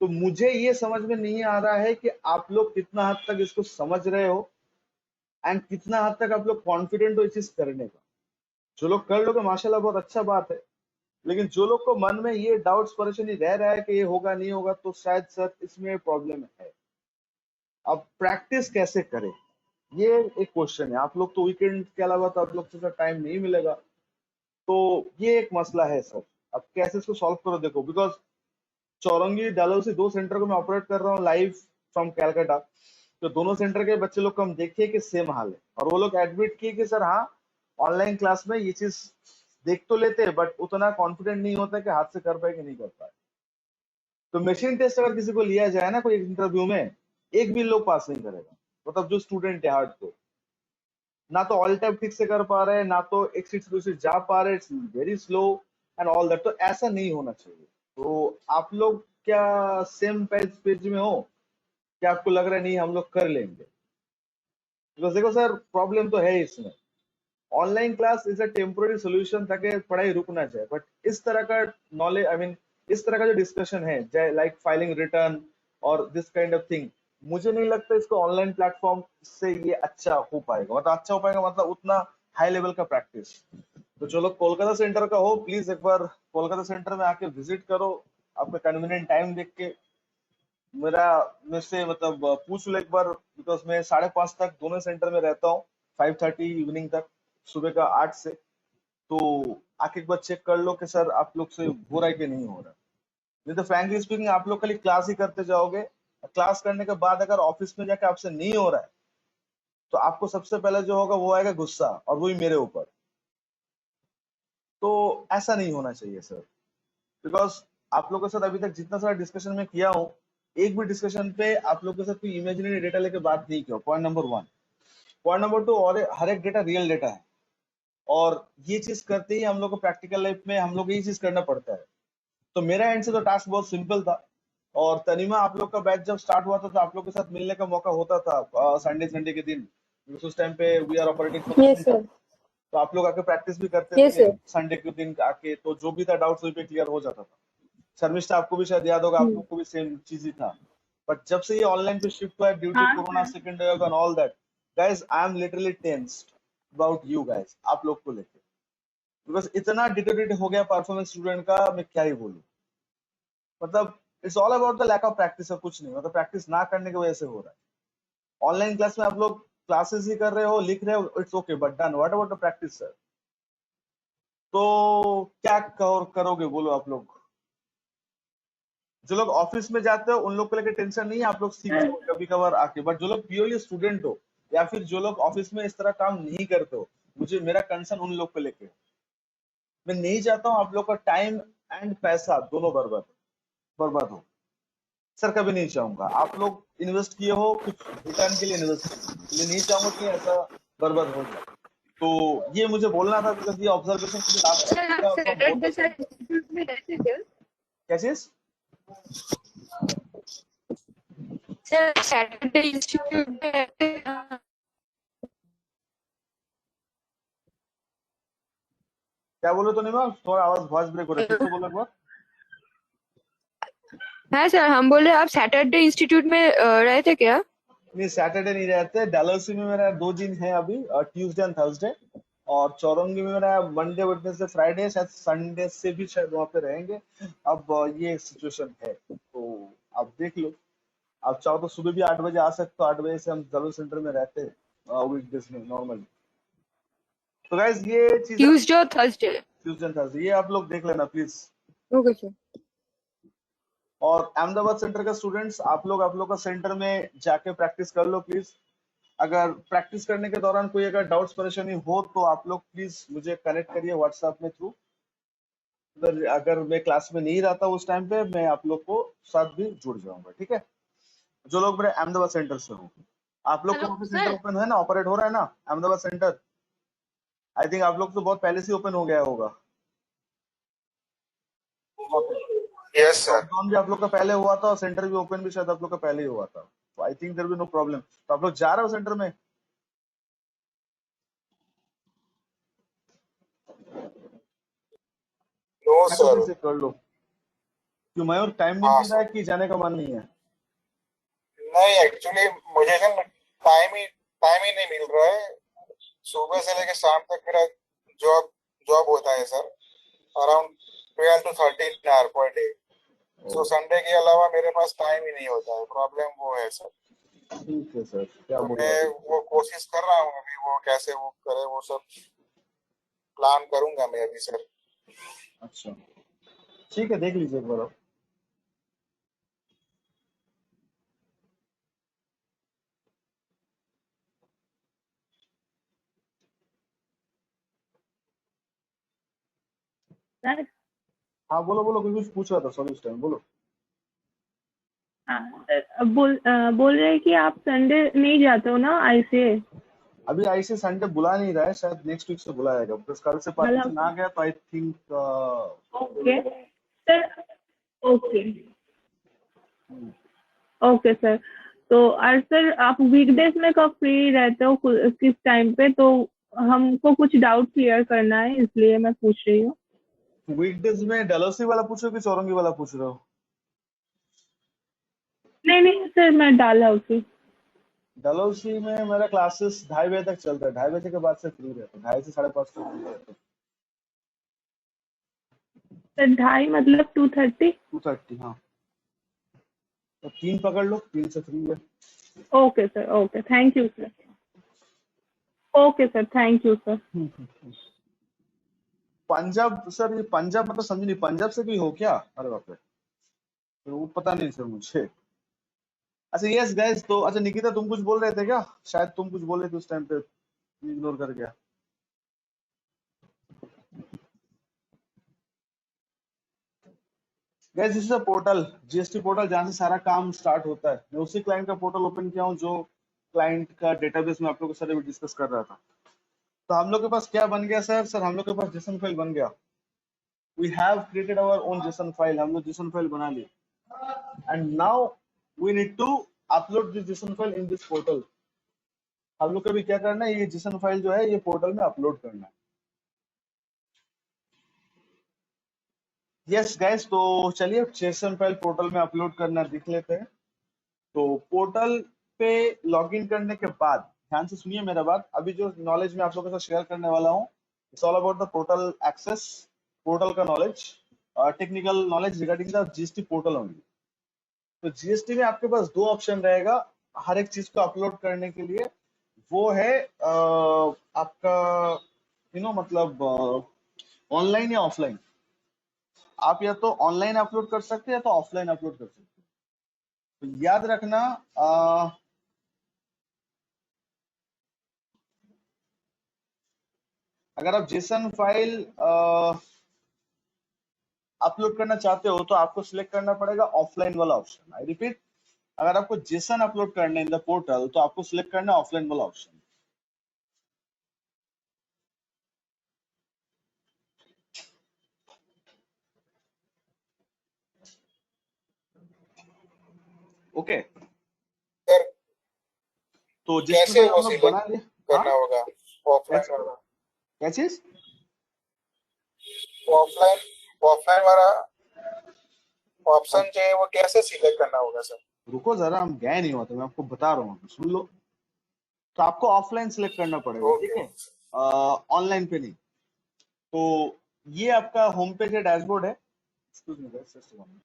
तो मुझे ये समझ में नहीं आ रहा है कि आप लोग कितना हद तक इसको समझ रहे हो, एंड कितना हद तक आप लोग कॉन्फिडेंट हो इस चीज करने का। जो लोग कर लोगे माशाल्लाह बहुत अच्छा बात है, लेकिन जो लोग को मन में ये डाउट्स परेशानी रह रहा है कि ये होगा नहीं होगा, तो शायद सर इसमें प्रॉब्लम है। अब प्रैक्टिस कैसे करें, ये एक क्वेश्चन है। आप लोग तो वीकेंड के अलावा तो आप लोग से टाइम नहीं मिलेगा, तो ये एक मसला है सर। अब कैसे इसको सॉल्व करो, देखो बिकॉज चौरंगी डालहौसी 2 सेंटर को मैं ऑपरेट कर रहा हूँ लाइव फ्रॉम कैलकाटा, तो दोनों सेंटर के बच्चे लोग को हम देखिए कि सेम हाल है, और वो लोग एडमिट किए कि सर हाँ ऑनलाइन क्लास में ये चीज देख तो लेते हैं, बट उतना कॉन्फिडेंट नहीं होता कि हाथ से कर पाए कि नहीं कर पाए। तो मशीन टेस्ट अगर किसी को लिया जाए ना कोई इंटरव्यू में, एक भी लोग पास नहीं करेगा, मतलब जो स्टूडेंट है हार्ड को, ना तो ऑल टाइप ठीक से कर पा रहे हैं, ना तो एक सीट से दूसरी जा पा रहे, it's very slow and all that. तो ऐसा नहीं होना चाहिए। तो आप लोग क्या सेम पेज में हो, क्या आपको लग रहा है नहीं हम लोग कर लेंगे? बिकॉज देखो सर प्रॉब्लम तो है इसमें, online class is a temporary solution ताकि पढ़ाई रुक ना जाए, बट इस तरह का नॉलेज, आई मीन इस तरह का जो डिस्कशन है लाइक फाइलिंग रिटर्न और दिस काइंड ऑफ थिंग, मुझे नहीं लगता इसको ऑनलाइन प्लेटफॉर्म से ये अच्छा हो पाएगा। मतलब अच्छा हो पाएगा मतलब उतना हाई लेवल का प्रैक्टिस। तो जो लोग कोलकाता सेंटर का हो, प्लीज एक बार कोलकाता सेंटर में आके विजिट करो, आपका कन्वीनियंट टाइम देख के मेरा मुझसे मतलब पूछ लो एक बार, बिकॉज मैं 5:30 तक दोनों सेंटर में रहता हूँ, 5:30 इवनिंग तक, सुबह का 8 से। तो आके एक बार चेक कर लो कि सर आप लोग से हो रहा है कि नहीं हो रहा। नहीं तो फ्रैंकली स्पीकिंग आप लोग खाली क्लास ही करते जाओगे, क्लास करने के बाद अगर ऑफिस में जाके आपसे नहीं हो रहा है, तो आपको सबसे पहले जो होगा वो आएगा गुस्सा, और वही मेरे ऊपर। तो ऐसा नहीं होना चाहिए सर, बिकॉज आप लोगों के साथ अभी तक जितना सारा डिस्कशन में किया हूँ, एक भी डिस्कशन पे आप लोग के साथ कोई इमेजिनरी डेटा लेके बात नहीं किया। Point number 1। पॉइंट नंबर 2, और हर एक डेटा रियल डेटा है, और ये चीज करते ही हम लोग को प्रैक्टिकल लाइफ में हम लोग ये चीज करना पड़ता है। तो मेरा एंड से तो टास्क बहुत सिंपल था, और तनिमा आप लोग का बैच जब स्टार्ट हुआ था तो आप लोग के साथ मिलने का मौका होता था संडे के दिन, उस टाइम पे we are operating for the Yes, centre. sir. तो आप लोग आके प्रैक्टिस भी करते Yes, थे sir. संडे के दिन आके, तो जो भी था डाउट्स वही पे क्लियर हो जाता था। शर्मिष्ठा आपको भी शायद याद होगा, आप लोग को भी सेम चीज ही था। बट जब से ये ऑनलाइन पे शिफ्ट हुआ है ड्यू टू हाँ corona sir. Second wave and all that, guys I am literally tensed about you guys, आप लोग को लेके, बिकॉज इतना डिटोरेट हो गया परफॉर्मेंस स्टूडेंट का, मैं क्या ही बोलूं। मतलब it's all about the lack of practice, और कुछ नहीं। मतलब प्रैक्टिस ना करने की वजह से हो रहा है। ऑनलाइन क्लास में आप लोग क्लासेस ही कर रहे हो, लिख रहे हो, it's okay, but done what about the practice sir? तो क्या करोगे बोलो आप लोग? जो लोग ऑफिस में जाते हो उन लोग को लेकर टेंशन नहीं है, आप लोग सीख जाओ कभी कभार आके। बट जो लोग प्योरली स्टूडेंट हो या फिर जो लोग ऑफिस में इस तरह काम नहीं करते हो, मुझे मेरा कंसर्न उन लोग को लेके। मैं नहीं चाहता हूँ आप लोग का टाइम एंड पैसा दोनों बर्बाद हो। सर कभी नहीं चाहूंगा। आप लोग इन्वेस्ट किए हो कुछ रिटर्न के लिए इन्वेस्ट किए, इसलिए नहीं चाहूंगा कि ऐसा बर्बाद हो जाए। तो ये मुझे बोलना था, बिकॉज ये ऑब्जर्वेशन मुझे लास्ट सर आप सैटरडे सर इंस्टीट्यूट में रहते क्या? क्या चीज? सर सैटरडे इंस्टीट्यूट में रहते हैं? क्या बोले तो नहीं मैम, थोड़ा आवाज वॉइस ब्रेक हो रहा है, फिर से बोलो एक बार। हाँ सर, हम बोले आप सैटरडे इंस्टीट्यूट में रहते क्या? नहीं सैटरडे नहीं रहते। डलहौसी में मेरा 2 दिन है अभी, ट्यूसडे एंड थर्सडे, और चौरंगी में मेरा मंडे वेडनेसडे फ्राइडे, शायद संडे से भी शायद वहाँ पे रहेंगे। अब ये सिचुएशन है, तो आप देख लो। आप चाहो तो सुबह भी 8 बजे आ सकते हो, 8 बजे से हम सर्विस सेंटर में रहते हैं वीकडेज में नॉर्मली। तो गाइस ये चीज ट्यूसडे और थर्सडे? ट्यूसडे एंड थर्सडे ये आप लोग देख लेना प्लीज। Okay sir. और अहमदाबाद सेंटर का स्टूडेंट्स आप लोग का सेंटर में जाके प्रैक्टिस कर लो प्लीज। अगर प्रैक्टिस करने के दौरान कोई अगर डाउट्स परेशानी हो तो आप लोग प्लीज मुझे कनेक्ट करिए व्हाट्सएप में थ्रू। अगर मैं क्लास में नहीं रहता उस टाइम पे, मैं आप लोग को साथ भी जुड़ जाऊंगा, ठीक है? जो लोग मेरे अहमदाबाद सेंटर से हो, आप लोग का सेंटर ओपन है ना, ऑपरेट हो रहा है ना अहमदाबाद सेंटर? आई थिंक आप लोग तो बहुत पहले से ओपन हो गया होगा। Yes sir. लॉकडाउन भी आप लोग का पहले हुआ था और सेंटर भी ओपन भी शायद आप लोग का पहले ही हुआ था, तो I think there will be no problem. तो आप लोग जा रहे हो सेंटर में? No sir. से कर लो। क्यों मयूर, टाइम नहीं मिल रहा है कि जाने का मन नहीं है? नहीं एक्चुअली मुझे ना टाइम ही नहीं मिल रहा है। सुबह से लेकर शाम तक मेरा जॉब होता है sir, around 12 to 13 hour per day. तो संडे के अलावा मेरे पास टाइम ही नहीं होता है, प्रॉब्लम वो है सर। ठीक है सर, क्या तो बोल मैं वो कोशिश कर रहा हूँ अभी, वो कैसे वो करे वो सब प्लान करूंगा मैं अभी सर। अच्छा ठीक है, देख लीजिए एक बार आप। सर हाँ बोलो बोलो, कुछ पूछ रहा था सॉरी उस टाइम, बोलो। हाँ सर, बोल रहे हैं कि आप संडे नहीं जाते हो ना ऐसे? अभी ऐसे संडे बुला नहीं रहा है, शायद नेक्स्ट वीक से बुलाएगा, बिकॉज कल से पार्टीशन आ गया तो I think. Okay sir. Okay okay sir. तो और सर आप वीकडेज में कब फ्री रहते हो, किस टाइम पे? तो हमको कुछ डाउट क्लियर करना है, इसलिए मैं पूछ रही हूँ। वीकडेज में डलहौसी वाला पूछ रहे हो कि चौरंगी वाला पूछ रहे हो? नहीं सर, मैं डलहौसी। डलहौसी में मेरा क्लासेस 2:30 बजे तक चलता है, 2:30 बजे के बाद से फ्री रहता है, 2:30 से 5:30 तक फ्री रहता है। सर 2:30 मतलब 2:30? 2:30 हाँ, तो 3 पकड़ लो, 3 से फ्री है। Okay sir, okay, thank you sir. Okay sir, thank you sir. Punjab sir, ये पंजाब मतलब समझ नहीं, पंजाब से भी हो क्या? अरे बाप रे, तो वो पता नहीं सर मुझे। अच्छा यस गाइस, तो अच्छा निकिता तुम कुछ बोल रहे थे क्या? शायद तुम कुछ बोल रहे थे उस टाइम पे, इग्नोर कर गया। Guys this is a portal, GST portal, जहां से सारा काम स्टार्ट होता है। मैं उसी क्लाइंट का पोर्टल ओपन किया हूँ जो क्लाइंट का डेटाबेस में आप लोगों के साथ अभी डिस्कस कर रहा था। तो हम लोग के पास क्या बन गया सर? सर हम लोग के पास जेसन फाइल बन गया। We have created our own JSON file, हम लोग जेसन फाइल बना ली, and now we need to upload this JSON file in this portal. हम लोग को भी क्या करना है, ये जेसन फाइल जो है ये पोर्टल में अपलोड करना है। यस गाइस, तो चलिए जेसन फाइल पोर्टल में अपलोड करना दिख लेते हैं। तो पोर्टल पे लॉगिन करने के बाद ध्यान से सुनिए मेरा बात, अभी जो नॉलेज मैं आप लोगों के साथ शेयर करने वाला हूँ, it's all about the portal access, portal का knowledge, technical knowledge regarding the GST portal only. तो जीएसटी में आपके पास 2 ऑप्शन रहेगा हर एक चीज को अपलोड करने के लिए। वो है आपका मतलब ऑनलाइन या ऑफलाइन। आप या तो ऑनलाइन अपलोड कर सकते हैं या तो ऑफलाइन अपलोड कर सकते हैं। तो याद रखना अगर आप जेसन फाइल अपलोड करना चाहते हो तो आपको सिलेक्ट करना पड़ेगा ऑफलाइन वाला ऑप्शन। आई रिपीट, अगर आपको जेसन अपलोड करना है इन द पोर्टल तो आपको सिलेक्ट करना है ऑफलाइन वाला ऑप्शन। ओके, सर तो जिसके कैसे अंदर वो हम लोग सिलेक्ट बना लिए। हाँ, करना होगा ऑफलाइन वाला? क्या चीज? ऑफलाइन ऑफलाइन वाला ऑप्शन जो है वो कैसे सिलेक्ट करना होगा सर? रुको जरा, हम गए नहीं होते, मैं आपको बता रहा हूँ, सुन लो। तो आपको ऑफलाइन सिलेक्ट करना पड़ेगा, ठीक ओके है, ऑनलाइन पे नहीं। तो ये आपका होम पेज है, डैशबोर्ड है। Excuse me, guys, just a moment.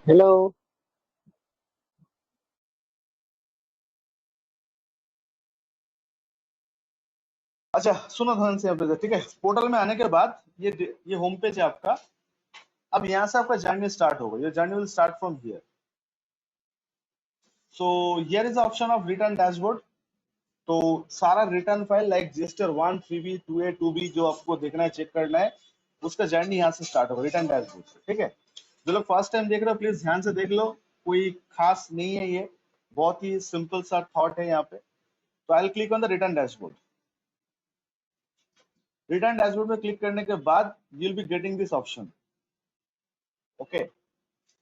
Hello. अच्छा सुनो ध्यान से, यहाँ पे ठीक है, पोर्टल में आने के बाद ये होम पेज है आपका। अब यहाँ से आपका जर्नी स्टार्ट होगा, your journey will start from here. So here is option of return dashboard. तो सारा return file like GSTR 1, 3B, 2A, 2B जो आपको देखना है, चेक करना है, उसका जर्नी यहाँ से स्टार्ट होगा रिटर्न डैशबोर्ड से, ठीक है। जो लोग फर्स्ट टाइम देख रहे हो प्लीज ध्यान से देख लो, कोई खास नहीं है, ये बहुत ही सिंपल सा थॉट है यहाँ पे। तो I will click on the return dashboard. Return dashboard में क्लिक करने के बाद you will be getting this option. Okay,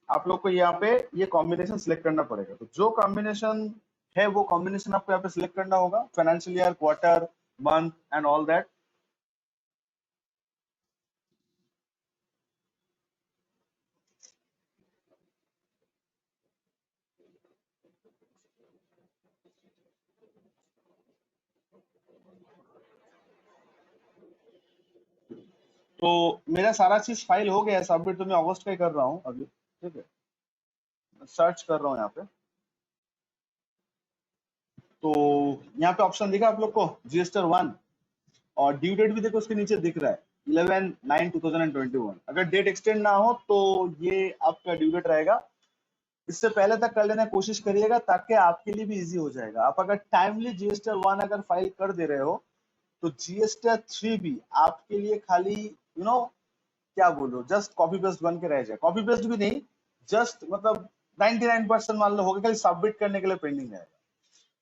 आप लोग को यहाँ पे ये कॉम्बिनेशन सिलेक्ट करना पड़ेगा। तो जो कॉम्बिनेशन है वो कॉम्बिनेशन आपको यहाँ पे सिलेक्ट करना होगा, financial year, quarter, month and all that. तो मेरा सारा चीज फाइल हो गया है सबमिट, तो मैं अगस्त का ही कर रहा हूँ अभी, ठीक है। सर्च कर रहा हूँ यहाँ पे, तो यहाँ पे ऑप्शन दिखा आप लोग को जीएसटीआर 1, और ड्यू डेट भी देखो उसके नीचे दिख रहा है 11/9/2021। अगर डेट एक्सटेंड ना हो तो ये आपका ड्यू डेट रहेगा। इससे पहले तक कर लेने की कोशिश करिएगा ताकि आपके लिए भी इजी हो जाएगा। आप अगर टाइमली जीएसटीआर 1 अगर फाइल कर दे रहे हो तो जीएसटीआर 3 भी आपके लिए खाली क्या बोलो, जस्ट कॉपी पेस्ट बन के रह जाए। कॉपी पेस्ट भी नहीं, जस्ट मतलब 99% मान लो हो गया, खाली सबमिट करने के लिए पेंडिंग है।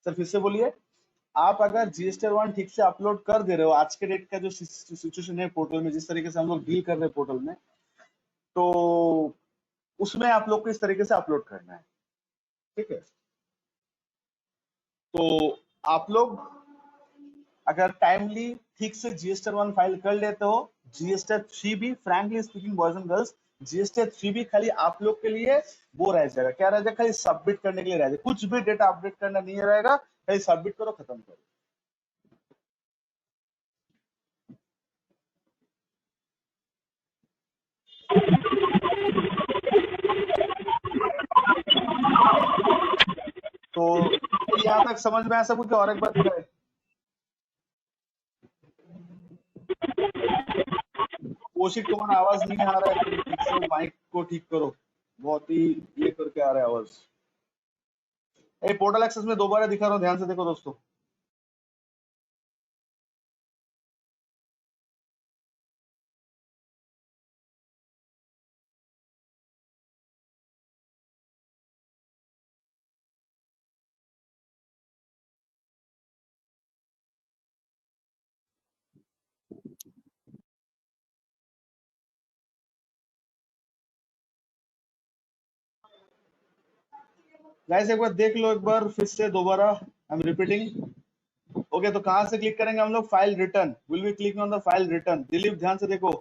सर फिर से बोलिए, आप अगर जीएसटीआर 1 ठीक से अपलोड कर दे रहे हो, आज के डेट का जो सिचुएशन है पोर्टल में, जिस तरीके से हम लोग डील कर रहे हैं पोर्टल में, तो उसमें आप लोग को इस तरीके से अपलोड करना है, ठीक है। तो आप लोग अगर टाइमली ठीक से जीएसटीआर 1 फाइल कर लेते हो, जीएसटीआर 3 भी, frankly speaking boys and girls, GSTR 3 भी खाली आप लोग के लिए वो रह जाएगा, क्या रह जाएगा, खाली सबमिट करने के लिए रह जाएगा। कुछ भी डेटा अपडेट करना नहीं रहेगा, खाली सबमिट करो, खत्म करो। तो यहाँ तक समझ में आया सब कुछ? और एक बात करें, कौशिक तुम्हारा आवाज नहीं आ रहा है, तुम ठीक से माइक को ठीक करो, बहुत ही ये करके आ रहा है आवाज। पोर्टल एक्सेस में दोबारा दिखा रहा हूँ, ध्यान से देखो दोस्तों। गाइस एक बार देख लो, एक बार फिर से दोबारा, आई एम रिपीटिंग। ओके, तो कहां से क्लिक करेंगे हम लोग? File return, will be click on the file return. Dilip ध्यान से देखो,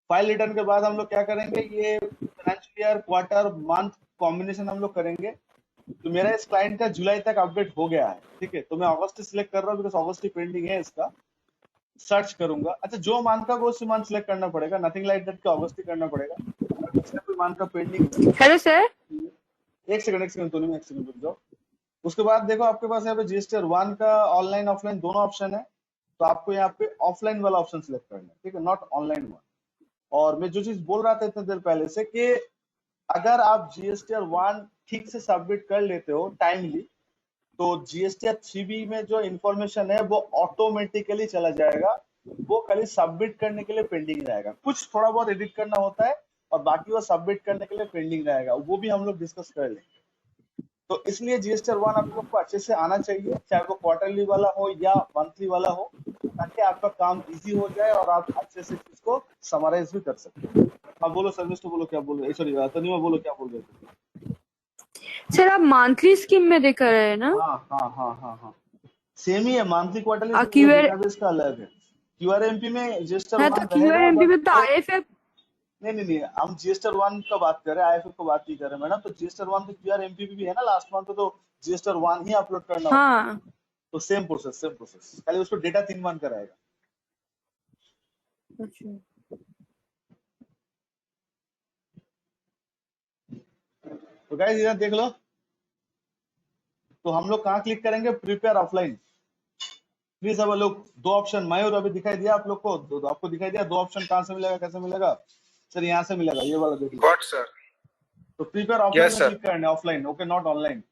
फाइल रिटर्न के बाद हम लोग क्या करेंगे, ये financial year, quarter, month combination हम लोग करेंगे। तो मेरा इस क्लाइंट का जुलाई तक अपडेट हो गया है, ठीक है। तो मैं अगस्त सिलेक्ट कर रहा हूँ बिकॉज अगस्त पेंडिंग है इसका। सर्च करूंगा, अच्छा जो मंथ का वो उसी मंथ सिलेक्ट करना पड़ेगा, नथिंग लाइक दैट कि अगस्त ही करना पड़ेगा। पिछले कोई मंथ का पेंडिंग। Hello sir. एक सेकंड तो नहीं, एक सेकंड रुक जाओ। उसके बाद देखो आपके पास यहाँ पे GSTR 1 का ऑनलाइन ऑफलाइन दोनों ऑप्शन है। तो आपको यहाँ पे ऑफलाइन वाला ऑप्शन सिलेक्ट करना है, ठीक है, नॉट ऑनलाइन वन। और मैं जो चीज बोल रहा था इतने देर पहले से कि अगर आप GSTR 1 ठीक से सबमिट कर लेते हो टाइमली, तो GSTR 3B में जो इन्फॉर्मेशन है वो ऑटोमेटिकली चला जाएगा। वो खाली सबमिट करने के लिए पेंडिंग रहेगा, कुछ थोड़ा बहुत एडिट करना होता है और बाकी वो सबमिट करने के लिए पेंडिंग रहेगा, वो भी हम लोग डिस्कस कर लेंगे। तो इसलिए GSTR 1 आप लोग को अच्छे से आना चाहिए, चाहे वो क्वार्टरली वाला हो या मंथली वाला हो, ताकि आपका काम इजी हो जाए और आप अच्छे से इसको समराइज भी कर सकते हैं। अब बोलो सर्विस, बोलो क्या बोल रहे, सॉरी तनिमा बोलो क्या बोल रहे थे? सर आप मंथली स्कीम में दिखा रहे हैं ना? हाँ, सेम ही है, मंथली क्वार्टरली डेटाबेस का अलग है। QRMP में GSTR 1 तो रहेगा, QRMP में तो IFF। नहीं, हम GSTR 1 का बात कर रहे हैं, IFF का बात नहीं कर रहे मैडम। तो GSTR 1 तो QRMP भी है ना, लास्ट मंथ तो GSTR 1 ही अपलोड करना होगा। हाँ। तो सेम प्रोसेस, खाली उसको डेटा 3 मंथ का रहेगा। अच्छा। तो गाइस इधर देख लो, तो हम लोग कहाँ क्लिक करेंगे? Prepare offline. प्लीज अब लोग दो ऑप्शन मयूर अभी दिखाई दिया आप लोग को, आपको दिखाई दिया? दो ऑप्शन कहाँ से मिलेगा, कैसे मिलेगा सर? यहाँ से मिलेगा, ये वाला देख लो। Got sir. तो प्रिपेयर ऑफलाइन में क्लिक करना है, ऑफलाइन, ओके, नॉट ऑनलाइन।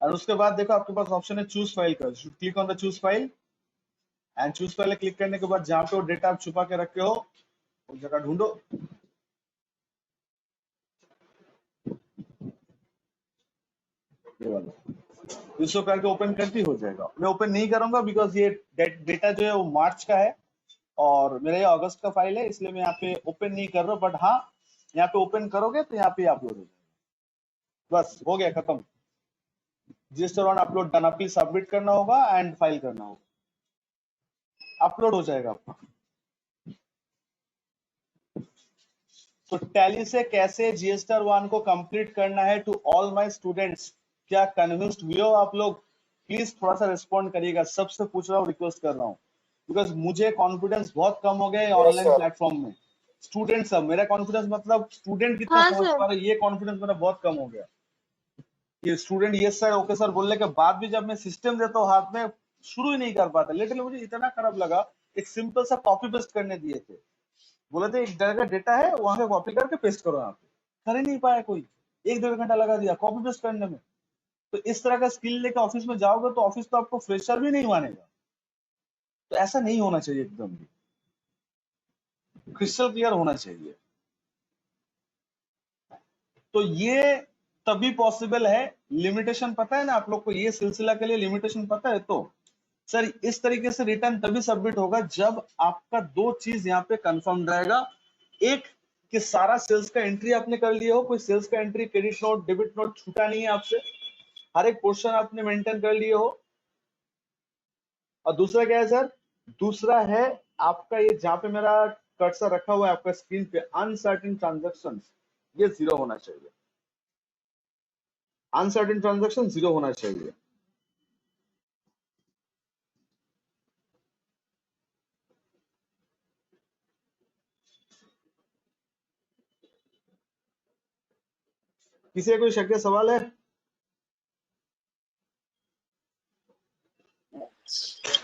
और उसके बाद देखो आपके पास ऑप्शन है चूज फाइल का, click on the choose file. And choose file click करने के बाद जहाँ पे वो डेटा आप छुपा के रखे हो उस जगह ढूंढो। ये वाला इसको करके ओपन करती हो जाएगा। मैं ओपन नहीं करूंगा बिकॉज ये डेटा जो है वो मार्च का है और मेरा ये अगस्त का फाइल है, इसलिए मैं यहाँ पे ओपन नहीं कर रहा हूँ। बट हाँ, यहाँ पे ओपन करोगे तो यहाँ पे अपलोड हो जाएगा। बस हो गया, खत्म। GSTR 1 upload done. आपको सबमिट करना होगा एंड फाइल करना होगा, अपलोड हो जाएगा आपका। तो टैली से कैसे GSTR 1 को कंप्लीट करना है टू ऑल माय स्टूडेंट्स, क्या कन्विंस्ड हुए हो आप लोग? प्लीज थोड़ा सा रिस्पॉन्ड करिएगा, सबसे पूछ रहा हूँ, रिक्वेस्ट कर रहा हूँ, बिकॉज मुझे कॉन्फिडेंस बहुत कम हो गया है ऑनलाइन प्लेटफॉर्म में। स्टूडेंट सब, मेरा कॉन्फिडेंस मतलब स्टूडेंट कितना समझ पा रहे, ये कॉन्फिडेंस मेरा बहुत कम हो गया। ये student yes sir okay sir बोलने के बाद भी जब मैं सिस्टम देता हूँ हाथ में, शुरू ही नहीं कर पाता। लिटरली मुझे इतना खराब लगा, एक सिंपल सा कॉपी पेस्ट करने दिए थे, बोले थे एक जगह डेटा है वहां पे कॉपी करके पेस्ट करो, यहाँ पे कर ही नहीं पाया कोई। 1-1.5 घंटा लगा दिया कॉपी पेस्ट करने में। तो इस तरह का स्किल लेके ऑफिस में जाओगे तो ऑफिस तो आपको फ्रेशर भी नहीं मानेगा। तो ऐसा नहीं होना चाहिए, एकदम क्रिस्टल क्लियर होना चाहिए। तो ये तभी पॉसिबल है, लिमिटेशन पता है ना आप लोग को, ये सिलसिला के लिए लिमिटेशन पता है। तो सर इस तरीके से रिटर्न तभी सबमिट होगा जब आपका दो चीज यहाँ पे कंफर्म रहेगा। एक कि सारा सेल्स का एंट्री आपने कर लिया हो, कोई सेल्स का entry, credit note, debit note छूटा नहीं है आपसे, हर एक पोर्शन आपने मेंटेन कर लिए हो। और दूसरा क्या है सर? दूसरा है आपका ये जहां पे मेरा कर्सर रखा हुआ है आपका स्क्रीन पे, अनसर्टेन ट्रांजैक्शन, ये 0 होना चाहिए। अनसर्टेन ट्रांजैक्शन 0 होना चाहिए। किसी का कोई शक या सवाल है?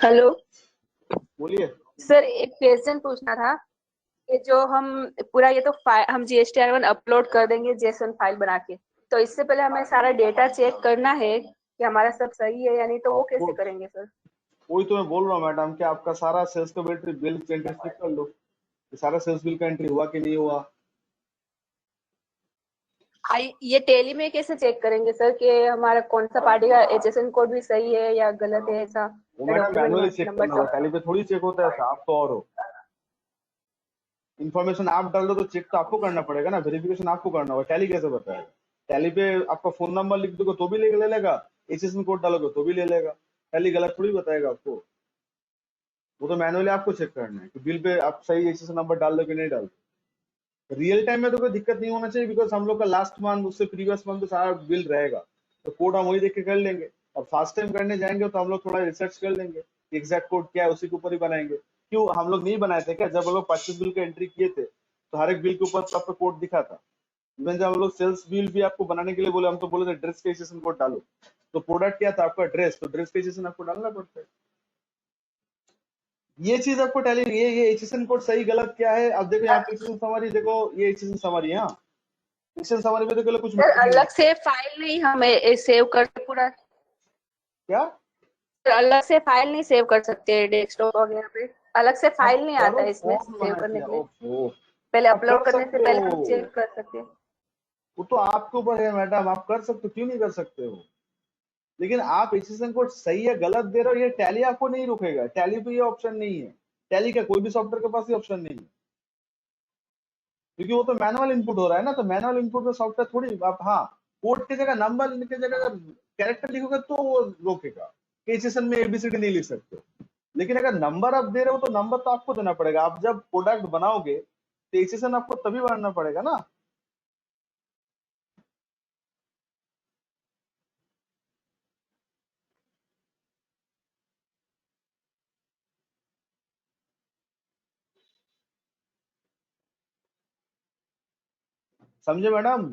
हेलो बोलिए सर, एक क्वेश्चन पूछना था कि जो हम पूरा ये तो हम GSTR 1 अपलोड कर देंगे जेसन फाइल बना के, तो इससे पहले हमें सारा डेटा चेक करना है कि हमारा सब सही है या नहीं, तो वो कैसे करेंगे सर? वही तो मैं बोल रहा हूँ मैडम कि आपका सारा सेल्स का बिल एंट्री चेक कर लो, सारा सेल्स बिल का एंट्री हुआ कि नहीं हुआ। ये टेली में कैसे चेक करेंगे सर कि हमारा कौन सा पार्टी का HSN कोड भी सही है या गलत है? ऐसा वो मैडम मैनुअली चेक करना होगा, टैली पे थोड़ी चेक होता है ऐसा। आप तो और हो, इन्फॉर्मेशन आप डाल दो तो चेक तो आपको करना पड़ेगा ना, वेरिफिकेशन आपको करना होगा, टैली कैसे बताएगा? टैली पे आपका फोन नंबर लिख दोगे तो भी ले लेगा, HSN कोड डालोगे तो भी ले लेगा। टैली गलत थोड़ी बताएगा आपको, वो तो मैनुअली आपको चेक करना है कि बिल पे आप सही HSN नंबर डाल दो कि नहीं डाल दो। रियल टाइम में तो कोई दिक्कत नहीं होना चाहिए, बिकॉज हम लोग का लास्ट मंथ उससे प्रीवियस मंथ सारा बिल रहेगा, तो कोड हम वही देख के कर लेंगे। अब फास्ट टाइम करने जाएंगे तो हम लोग थोड़ा रिसर्च कर लेंगे, एग्जैक्ट कोड क्या है उसी के ऊपर ही बनाएंगे। क्यों हम लोग नहीं बनाए थे क्या? जब हम लोग 25 बिल के एंट्री किए थे तो हर एक बिल के ऊपर तो आपका कोड दिखा था। इवन जब हम लोग सेल्स बिल भी आपको बनाने के लिए बोले, हम तो बोले थे ड्रेस का HSN कोड डालो, तो प्रोडक्ट क्या था आपका ड्रेस, तो ड्रेस का HSN आपको डालना पड़ता है। ये चीज आपको टैली, ये HSN कोड सही गलत क्या है। अब देखो यहाँ पे HSN समरी, देखो ये HSN समरी है, HSN समरी में देखो कुछ सर अलग से फाइल नहीं हमें सेव कर पूरा, क्या अलग से फाइल नहीं सेव कर सकते डेस्कटॉप वगैरह पे, अलग से फाइल नहीं आता है इसमें सेव करने के लिए। पहले अपलोड करने से पहले हम चेक कर सकते हैं। वो तो आपके ऊपर है मैडम, आप कर सकते हो, क्यों नहीं कर सकते हो, लेकिन आप HSN कोड सही है गलत दे रहे हो, ये टैली आपको नहीं रोकेगा। टैली पे ये ऑप्शन नहीं है, टैली का कोई भी सॉफ्टवेयर के पास ये ऑप्शन नहीं है, क्योंकि वो तो मैनुअल इनपुट हो रहा है ना। तो मैनुअल इनपुट में सॉफ्टवेयर थोड़ी आप, हाँ कोड की जगह नंबर की जगह अगर कैरेक्टर लिखोगे तो वो रोकेगा, HSN में ABCD नहीं लिख सकते। लेकिन अगर नंबर आप दे रहे हो तो नंबर तो आपको देना पड़ेगा। आप जब प्रोडक्ट बनाओगे तो HSN आपको तभी बनाना पड़ेगा ना। समझे मैडम?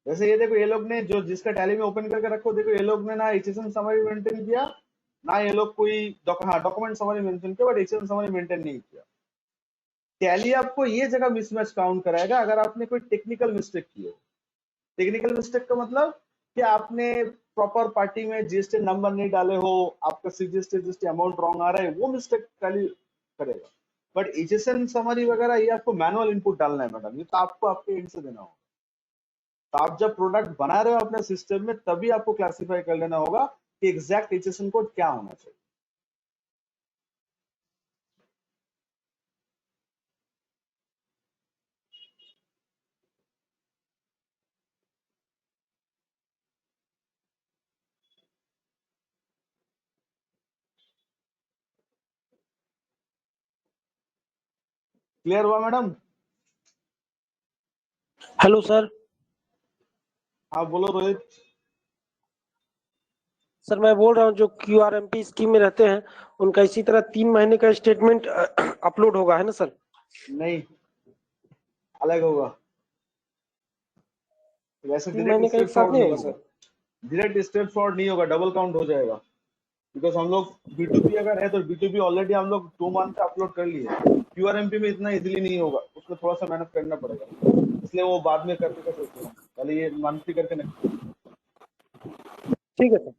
जैसे ये देखो, ये लोग ने जो जिसका टैली में ओपन करके रखो, देखो ये लोग ने ना HSN समरी मेंटेन किया, ना ये लोग कोई डॉक्यूमेंट समरी मेंशन किया, बट HSN समरी मेंटेन नहीं किया। टैली आपको ये जगह मिसमैच काउंट कराएगा अगर आपने कोई टेक्निकल मिस्टेक की हो। टेक्निकल मिस्टेक का मतलब कि आपने प्रॉपर पार्टी में GST नंबर नहीं डाले हो, आपका CGST अमाउंट रॉन्ग आ रहा है, वो मिस्टेक टैली करेगा। बट HSN समरी वगैरह ये आपको मैनुअल इनपुट डालना है मैडम, ये तो आपको आपके एंड से देना होगा। तो आप जब प्रोडक्ट बना रहे हो अपने सिस्टम में, तभी आपको क्लासिफाई कर लेना होगा कि एग्जैक्ट HSN कोड क्या होना चाहिए। क्लियर हुआ मैडम? Hello sir. हाँ बोलो रोहित। सर मैं बोल रहा हूँ जो QRMP स्कीम में रहते हैं उनका इसी तरह 3 महीने का स्टेटमेंट अपलोड होगा, है ना सर? नहीं, अलग होगा। वैसे 3 महीने का एक साथ नहीं होगा सर? डायरेक्ट स्टेट फॉरवर्ड नहीं होगा, डबल काउंट हो जाएगा। बिकॉज हम लोग B2B अगर है तो B2B ऑलरेडी हम लोग 2 मंथ का अपलोड कर लिए। QRMP में इतना इजीली नहीं होगा, उसमें थोड़ा सा मेहनत करना पड़ेगा, इसलिए वो बाद में करने का सोच रहा हूँ, पहले ये मंथली करके नहीं। ठीक है सर।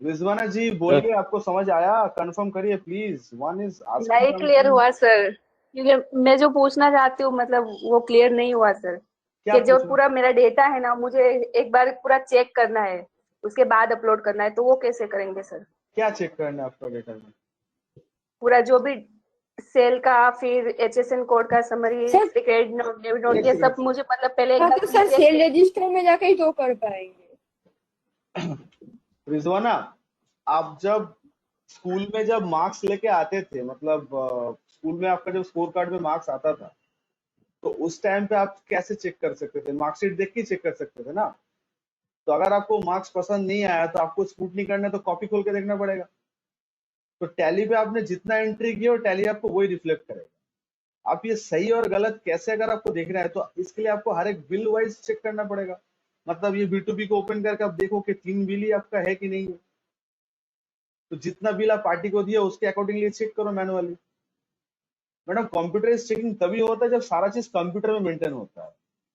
रिजवाना जी बोलिए, आपको समझ आया? कंफर्म करिए प्लीज। वन इज नहीं क्लियर हुआ सर, क्योंकि मैं जो पूछना चाहती हूँ मतलब वो क्लियर नहीं हुआ सर। कि जो पूरा मेरा डेटा है ना, मुझे एक बार पूरा चेक करना है, उसके बाद अपलोड करना है, तो वो कैसे करेंगे सर? क्या चेक करना है आपका डेटा में? पूरा जो भी सेल का, फिर HSN कोड का summary, credit note, debit note, ये सब मुझे मतलब पहले हाँ, तो सर सेल रजिस्टर में जाके ही तो कर पाएंगे। रिजवाना, आप जब स्कूल में जब मार्क्स लेके आते थे, मतलब स्कूल में आपका जब स्कोर कार्ड में मार्क्स आता था, तो उस टाइम पे आप कैसे चेक कर सकते थे? मार्कशीट देख के चेक कर सकते थे ना। तो अगर आपको मार्क्स पसंद नहीं आया तो आपको स्क्रूटनी करना है, तो कॉपी खोल के देखना पड़ेगा। तो टैली पे आपने जितना एंट्री किया और टैली आपको वही रिफ्लेक्ट करेगा। आप ये सही और गलत कैसे अगर आपको देखना है, तो इसके लिए आपको हर एक बिल वाइज चेक करना पड़ेगा। मतलब ये B2B को ओपन करके आप देखो कि 3 बिल ही आपका है कि नहीं है, तो जितना बिल आप पार्टी को दिया उसके अकॉर्डिंगली चेक करो मैनुअली। मैडम कंप्यूटराइज चेकिंग तभी होता है जब सारा चीज कंप्यूटर में मेंटेन होता है।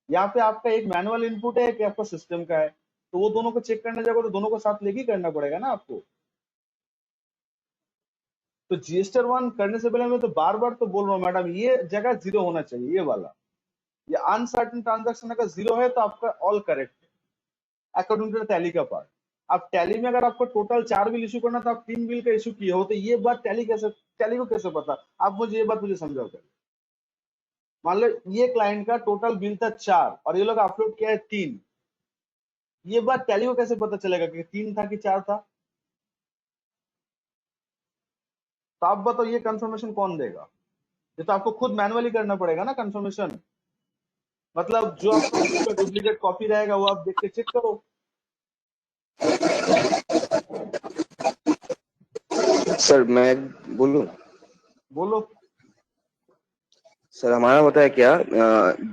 यहाँ पे आपका एक मैनुअल इनपुट है कि आपका सिस्टम का है, तो वो दोनों को चेक करना जाएगा तो दोनों को साथ लेके करना पड़ेगा ना आपको। तो GST 1 करने से पहले मैं तो बार बार तो बोल रहा हूँ मैडम, ये जगह 0 होना चाहिए, ये वाला। ये अनसर्टेन ट्रांजैक्शन अगर 0 है तो आपका ऑल करेक्ट है अकॉर्डिंग टू टैली का पार्ट। अब टैली में अगर आपको टोटल 4 बिल इशू करना तो आप 3 बिल का इशू किए हो, तो ये बात टैली को कैसे पता? आप मुझे ये बात मुझे समझाओ। मान लो ये क्लाइंट का टोटल बिल था 4 और ये लोग अपलोड किया है 3। ये बात टैली को कैसे पता चलेगा कि 3 था कि 4 था? तो आप बताओ ये कंफर्मेशन कौन देगा? ये तो आपको खुद मैनुअली करना पड़ेगा ना कंफर्मेशन। मतलब जो आपका डुप्लीकेट कॉपी रहेगा वो आप देख के चेक करो। सर मैं बोलूं? बोलो। सर हमारा होता है क्या,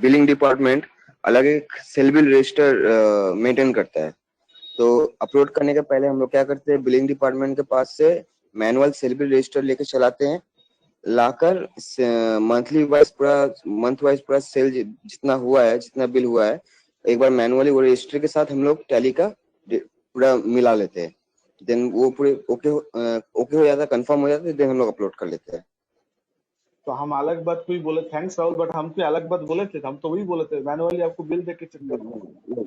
बिलिंग डिपार्टमेंट अलग एक सेल बिल रजिस्टर मेंटेन करता है। तो अपलोड करने के पहले हम लोग क्या करते हैं, बिलिंग डिपार्टमेंट के पास से मैनुअल सेल बिल रजिस्टर लेके चलाते हैं, लाकर मंथ वाइज पूरा सेल जितना हुआ है, जितना बिल हुआ है, एक बार मैनुअली वो रजिस्टर के साथ हम लोग टैली का पूरा मिला लेते हैं। देन वो पूरे ओके हो जाता है, कंफर्म हो जाता है, देन हम लोग अपलोड कर लेते हैं। तो हम अलग बात कोई बोले, थैंक्स राहुल, बट हम कोई अलग बात बोले थे? हम तो वही बोले थे मैनुअली आपको बिल देख के चेक करना।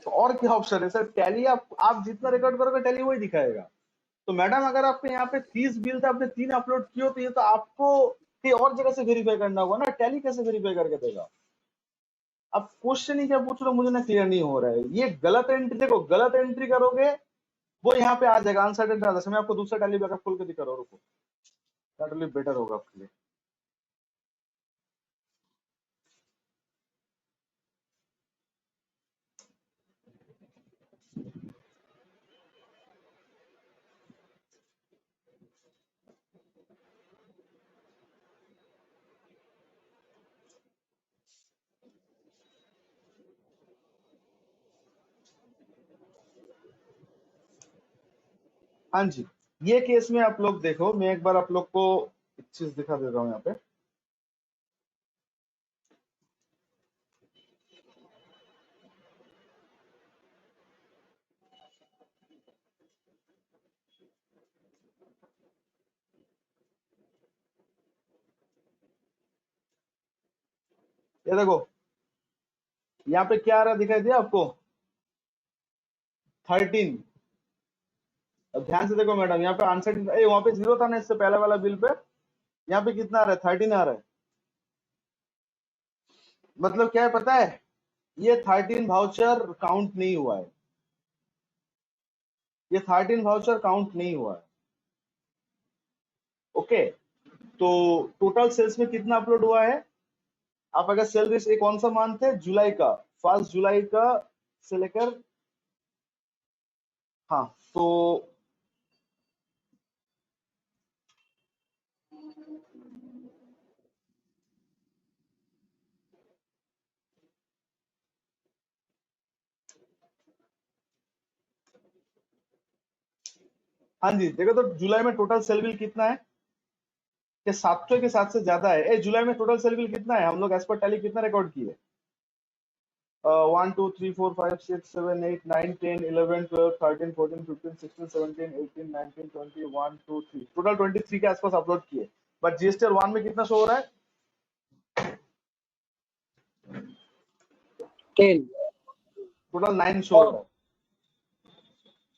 तो और क्या ऑप्शन है सर? टैली आप जितना रिकॉर्ड करोगे टैली वही दिखाएगा। तो मैडम अगर आपके यहाँ पे 30 बिल था, आपने 3 अपलोड किए हो, तो ये तो आपको कहीं और जगह से वेरीफाई करना होगा ना। टैली कैसे वेरीफाई करके देगा? अब क्वेश्चन ही क्या पूछ रहे हो, मुझे ना क्लियर नहीं हो रहा है। ये गलत एंट्री, देखो गलत एंट्री करोगे वो यहाँ पे आ जाएगा अनसर्टेन ट्रांजैक्शन। मैं आपको दूसरा टैली बैकअप खोल के दिखा रहा हूँ, रुको, दैट विल बी बेटर होगा आपके लिए। हाँ जी, ये केस में आप लोग देखो, मैं एक बार आप लोग को एक चीज दिखा देता हूँ यहाँ पे। ये देखो यहाँ पे क्या आ रहा दिखाई दिया आपको? 13। अब ध्यान से देखो मैडम, यहाँ पे आंसर वहां पे 0 था ना इससे पहले वाला बिल पे, यहाँ पे कितना आ रहा है? 13 आ रहा है। मतलब क्या है पता है? ये 13 वाउचर काउंट नहीं हुआ है। ये 13 वाउचर काउंट नहीं हुआ है। ओके, तो टोटल सेल्स में कितना अपलोड हुआ है? आप अगर सेल लिस्ट कौन सा मंथ है? जुलाई का, 1 जुलाई का से लेकर, हाँ तो हाँ जी देखो, तो जुलाई में टोटल सेल बिल कितना है? कि 700 के 7 से ज्यादा है। जुलाई में टोटल सेल बिल कितना है? हम लोग एज पर टैली कितना रिकॉर्ड किए? 1 2 3 4 5 6 7 8 9 10 11 12 13 14 15 16 17 18 19 20 1 2 3 टोटल 23 के आसपास अपलोड किए। बट जीएसटीआर 1 में कितना शो हो रहा है? 10 टोटल 9 शो हो रहा है।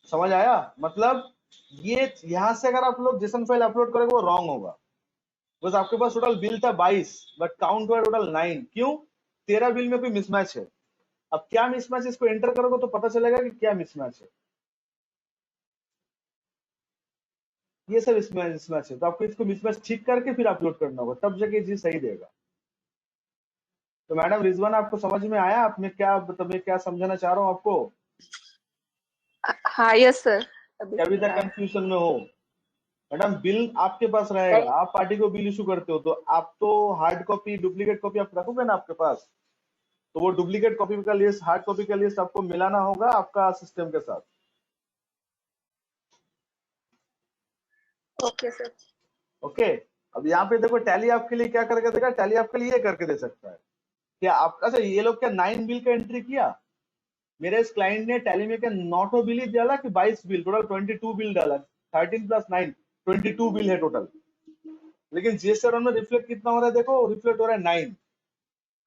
समझ आया? मतलब ये यहां से अगर आप लोग जेसन फाइल अपलोड करोगे वो रॉन्ग होगा। बस आपके पास टोटल बिल था 22 बट काउंट हुआ टोटल 9। क्यों? 13 बिल में कोई मिसमैच है। अब क्या मिसमैच, इसको एंटर करोगे तो पता चलेगा कि क्या मिसमैच है। ये सब मिसमैच है, तो आपको इसको मिसमैच ठीक करके फिर अपलोड करना होगा, तब जाके चीज सही देगा। तो मैडम रिजवान, आपको समझ में आया? आप मैं क्या समझाना चाह रहा हूँ आपको? हाँ यस सर। अभी तक कंफ्यूजन में हो? मैडम बिल आपके पास रहेगा, आप पार्टी को बिल इशू करते हो तो आप तो हार्ड कॉपी, डुप्लीकेट कॉपी आप रखोगे ना आपके पास। तो वो डुप्लीकेट कॉपी का लिस्ट, हार्ड कॉपी का लिस्ट आपको मिलाना होगा आपका सिस्टम के साथ। Okay sir. ओके, अब यहाँ पे देखो टैली आपके लिए क्या करके देगा? टैली आपके लिए ये करके दे सकता है क्या आपका? अच्छा, ये लोग क्या 9 बिल का एंट्री किया? मेरे इस क्लाइंट ने टैली में क्या 9 बिल ही डाला कि 22 बिल? टोटल 22 बिल डाला। 13 प्लस 9 22 बिल है टोटल। लेकिन जीएसटीआर में रिफ्लेक्ट कितना हो रहा है? देखो रिफ्लेक्ट हो रहा है 9।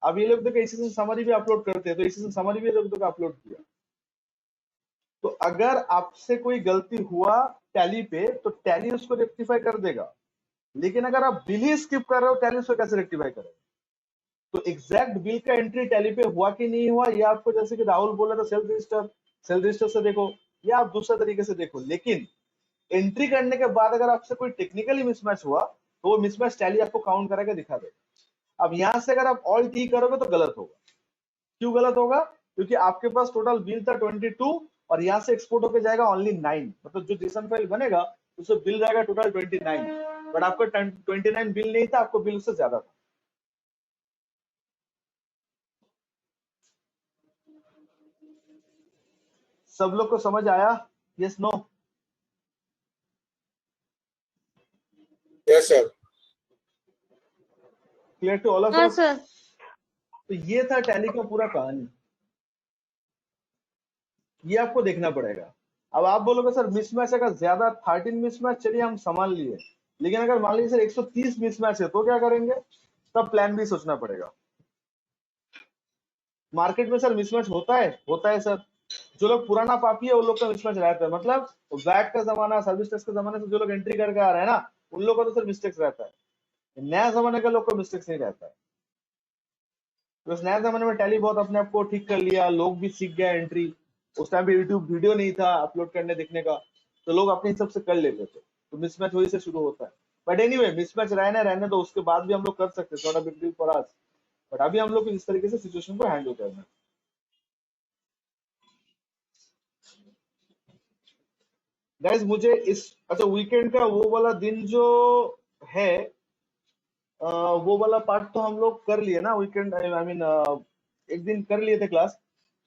अब ये लोग देखो इसी समरी भी अपलोड करते हैं, तो इसी समरी भी लोग अपलोड किया। तो अगर आपसे कोई गलती हुआ टैली पे तो टैली उसको रेक्टिफाई कर देगा। लेकिन अगर आप बिल ही स्किप कर रहे हो, टैली उसको कैसे रेक्टिफाई करेगा? तो एग्जैक्ट बिल का एंट्री टैली पे हुआ कि नहीं हुआ, ये आपको जैसे कि राहुल बोला था सेल रजिस्टर से देखो, या आप दूसरे तरीके से देखो, लेकिन एंट्री करने के बाद अगर आपसे कोई टेक्निकली मिसमैच हुआ तो वो मिसमैच टैली आपको काउंट करा के दिखा देगा। अब यहाँ से अगर आप ऑल टी करोगे तो गलत होगा। क्यों गलत होगा? क्योंकि आपके पास टोटल बिल था 22 और यहाँ से एक्सपोर्ट होकर जाएगा ओनली 9, मतलब जो जेसन फाइल बनेगा उससे बिल रहेगा टोटल 29, बट आपका 29 बिल नहीं था, आपको बिल उससे ज्यादा था। सब लोग को समझ आया? Yes no? Yes sir. Clear to all of हाँ अस? सर। तो ये था टैली का पूरा कहानी, ये आपको देखना पड़ेगा। अब आप बोलोगे सर मिसमैच अगर ज्यादा 13 मिसमैच, चलिए हम संभाल लिए, लेकिन अगर मान लीजिए सर 130 मिसमैच है तो क्या करेंगे? तब प्लान भी सोचना पड़ेगा। मार्केट में सर मिसमैच होता है सर। जो लोग पुराना पापी है उन लोग का मिसमैच रहता है, मतलब वैट का जमाना, सर्विस टैक्स के जमाने से जो लोग एंट्री करके आ रहे हैं ना, उन लोगों का तो सर मिस्टेक्स रहता है। नया जमाने का लोग का मिस्टेक्स नहीं रहता है। तो नया जमाने में टैली बहुत अपने आप को ठीक कर लिया, लोग भी सीख गए एंट्री। उस टाइम पे यूट्यूब वीडियो नहीं था अपलोड करने देखने का, तो लोग अपने हिसाब से कर लेते थे, तो मिसमैच वही से शुरू होता है। बट एनीवे मिसमैच रहने तो उसके बाद भी हम लोग कर सकते, थोड़ा big deal for us, but अभी हम लोग इस तरीके से सिचुएशन को हैंडल करना है। गाइस मुझे अच्छा वीकेंड का वो वाला दिन जो है, वो वाला पार्ट तो हम लोग कर लिए ना वीकेंड, आई मीन एक दिन कर लिए थे क्लास,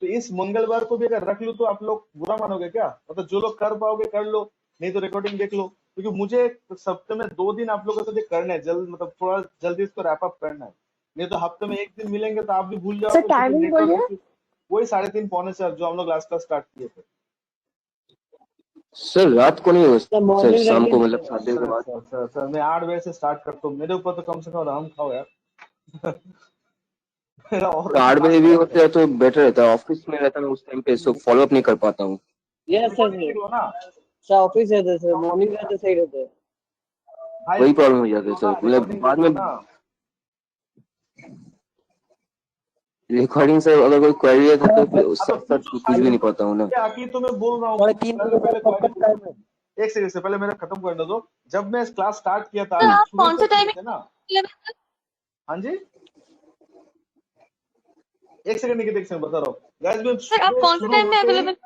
तो इस मंगलवार को भी अगर रख लूं तो आप लोग बुरा मानोगे क्या? मतलब जो लोग कर पाओगे कर लो, नहीं तो रिकॉर्डिंग देख लो, क्योंकि मुझे हफ्ते में 2 दिन आप लोगों से करना है जल्द, मतलब थोड़ा जल्दी इसको रैप अप करना है, नहीं तो हफ्ते में एक दिन मिलेंगे तो आप भी भूल सर जाओगे। टाइमिंग बोलिए। वही 3:30 पौने 4 जो हम लोग लास्ट क्लास स्टार्ट किए थे। सर रात को नहीं हो सर, शाम को, मतलब 7 बजे के बाद। सर मैं 8 बजे से स्टार्ट करता हूँ, मेरे ऊपर तो कम से कम रहम खाओ यार। तो 8 बजे भी होते हैं तो बेटर रहता है, ऑफिस में रहता है उस टाइम पे, सो फॉलो अप नहीं कर पाता हूँ। यस सर, सर ऑफिस रहते सर, मॉर्निंग रहते सही रहते हैं। वही प्रॉब्लम हो जाता है सर, मतलब बाद में रिकॉर्डिंग से अगर कोई क्वेरी है तो साथ साथ कुछ भी नहीं पता हूँ ना। आखिर तो मैं बोल रहा हूँ, 3 एक सेकंड से पहले मेरा खत्म करने दो। जब मैं क्लास स्टार्ट किया था, आप कौन सा टाइमिंग ना? हाँ जी, एक सेकंड बता रहा हूँ गाइस। मैं सर आप कौन सा टाइम में अवेलेबल?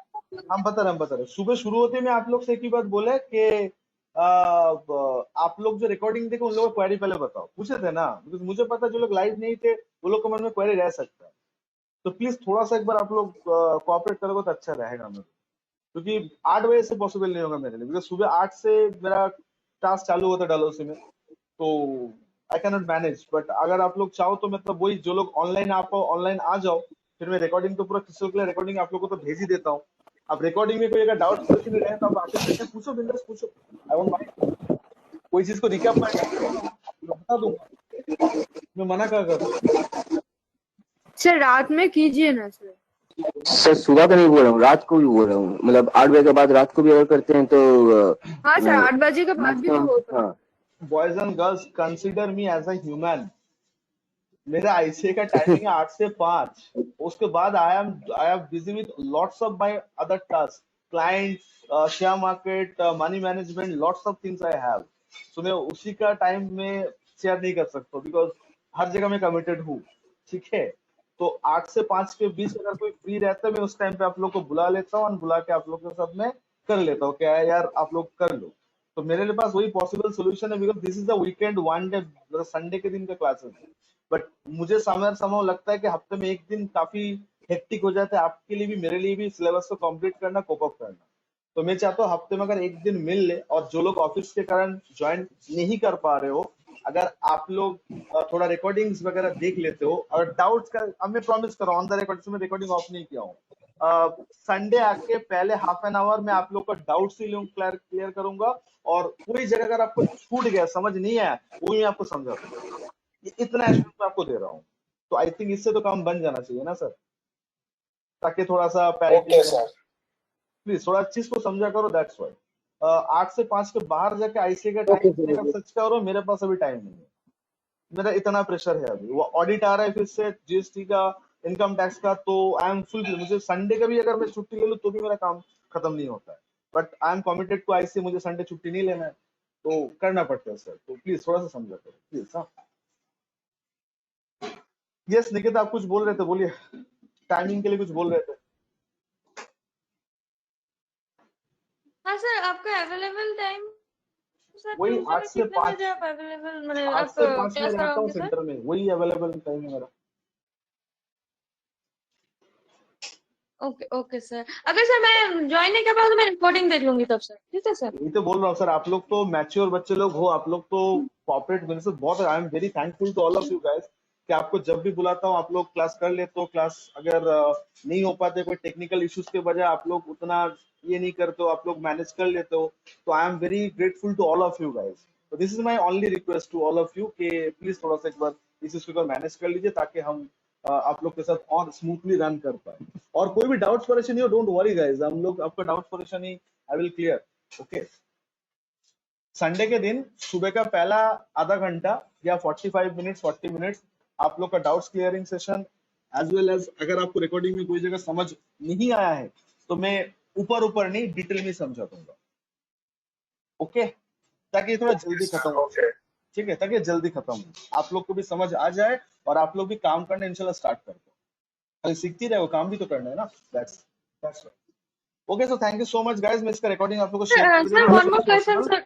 हम बता रहे सुबह शुरू होते में आप लोग से एक ही बात बोले कि आप लोग जो रिकॉर्डिंग देखे उन लोगों को क्वेरी पहले बताओ, पूछे थे ना, क्योंकि मुझे पता जो लोग लाइव नहीं थे वो लोग के मन में क्वेरी रह सकता है, तो प्लीज थोड़ा सा एक बार आप लोग कोऑपरेट करोगे तो अच्छा रहेगा मेरे, क्योंकि 8 बजे से पॉसिबल नहीं होगा मेरे लिए, बिकॉज सुबह 8 से मेरा टास्क चालू होता है डालोसी में, तो I can not manage. But अगर आप लोग चाहो तो मतलब वही जो लोग ऑनलाइन ऑनलाइन आ जाओ, फिर मैं रिकॉर्डिंग तो पूरा किसी के लिए रिकॉर्डिंग आप लोगों को तो भेज ही देता हूँ। अब रिकॉर्डिंग में कोई अगर डाउट क्वेश्चन रहे तो आप आके पूछो, बिंदास पूछो, आई वोंट माइंड। कोई चीज को रिकैप बता दूंगा, मैं मना कर सर रात में कीजिए ना सर। सर सुबह का नहीं बोल रहा हूँ, रात को भी बोल रहा हूँ, मतलब 8 बजे के बाद रात को भी अगर करते हैं तो हाँ सर 8 बजे के बाद भी तो होता है। Boys and girls consider me as a human. मेरा आईसीए का टाइमिंग है 8 से 5, उसके बाद I am busy with lots of my other task, clients, share market, money management, lots of things I have, so मैं उसी का टाइम में शेयर नहीं कर सकता बिकॉज हर जगह मैं कमिटेड हूँ, ठीक है। तो 8 से 5 के बीच अगर कोई फ्री रहता है मैं उस टाइम पे आप लोग को बुला लेता हूँ और बुला के आप लोग के साथ में कर लेता हूँ, क्या है यार आप लोग कर लो, तो मेरे पास वही पॉसिबल सोल्यूशन है, because this is the weekend one day, Sunday के दिन का क्लासेस है, बट मुझे समय लगता है कि हफ्ते में एक दिन काफी हेक्टिक हो जाता है, आपके लिए भी मेरे लिए भी सिलेबस को कंप्लीट करना, कोप अप करना, तो मैं चाहता हूँ हफ्ते में अगर एक दिन मिल ले, और जो लोग ऑफिस के कारण ज्वाइन नहीं कर पा रहे हो, अगर आप लोग थोड़ा रिकॉर्डिंग्स वगैरह देख लेते हो, और डाउट्स का अब मैं प्रॉमिस कर रहा हूँ ऑन द रिकॉर्ड में रिकॉर्डिंग ऑफ नहीं किया हूँ, संडे आके पहले हाफ एन आवर में आप लोग का डाउट्स ही क्लियर करूंगा, और कोई जगह अगर आपको छूट गया, समझ नहीं आया, वो मैं आपको समझा दूंगा, इतना एश्योरेंस मैं आपको दे रहा हूँ, तो आई थिंक इससे तो काम बन जाना चाहिए ना सर, ताकि थोड़ा सा प्लीज थोड़ा चीज को समझा करो, दैट्स व्हाई 8 से 5 के बाहर जाके आईसीए का टाइम का सर्च करो, मेरे पास अभी टाइम नहीं है, मेरा इतना प्रेशर है अभी, वो ऑडिट आ रहा है फिर से जीएसटी का, इनकम टैक्स का, तो आई एम फुल, मुझे संडे का भी अगर मैं छुट्टी ले लूँ तो भी मेरा काम खत्म नहीं होता है, but I am committed to IC, मुझे संडे छुट्टी नहीं लेना है, तो करना पड़ता है सर, तो प्लीज थोड़ा सा समझा करो प्लीज। हाँ यस निकिता आप कुछ बोल रहे थे, बोलिए, टाइमिंग के लिए कुछ बोल रहे थे। हाँ सर, आपका अवेलेबल टाइम सर वही ट्यूसडे 8 में से कितने 5, बजे आप अवेलेबल, मतलब 8 आप से 5 में क्लास रहता हूँ कराओगे सर? सेंटर में, वही अवेलेबल टाइम है मेरा। ओके ओके सर, अगर सर मैं ज्वाइन नहीं कर पाऊँ तो मैं रिकॉर्डिंग देख लूंगी तब सर, ठीक है सर? यही तो बोल रहा हूँ सर, आप लोग तो मैच्योर बच्चे लोग हो, आप लोग तो कॉर्पोरेट मेरे से बहुत, I am very thankful to all of you guys कि आपको जब भी बुलाता हूँ आप लोग क्लास कर लेते हो, क्लास अगर नहीं हो पाते कोई टेक्निकल इश्यूज के वजह आप लोग उतना ये नहीं करते हो, आप लोग मैनेज कर लेते हो, तो I am very grateful to all of you guys. तो this is my only request to all of you कि प्लीज थोड़ा सा एक बार इस चीज को मैनेज कर लीजिए ताकि हम आप लोग के साथ और स्मूथली रन कर पाए। और कोई भी डाउट्स परेशानी हो, डोंट वरी गाइस, हम लोग आपका डाउट्स परेशानी I will clear. Okay, Sunday के दिन सुबह का पहला आधा घंटा या 45 मिनट्स 40 मिनट्स आप लोग का doubts clearing session, as well as अगर आपको रिकॉर्डिंग में कोई जगह समझ नहीं आया है तो मैं ऊपर ऊपर नहीं डिटेल में समझा दूंगा। ओके, ताकि थोड़ा जल्दी खत्म हो, ठीक है, ताकि जल्दी खत्म हो, आप लोग को भी समझ आ जाए और आप लोग भी काम करना इंशाल्लाह स्टार्ट कर दो। अरे सीखती रहे, काम भी तो करना है ना, that's right. Okay, so thank you so much guys, मैं इसका रिकॉर्डिंग आप लोग को शेयर कर sir one more question sir.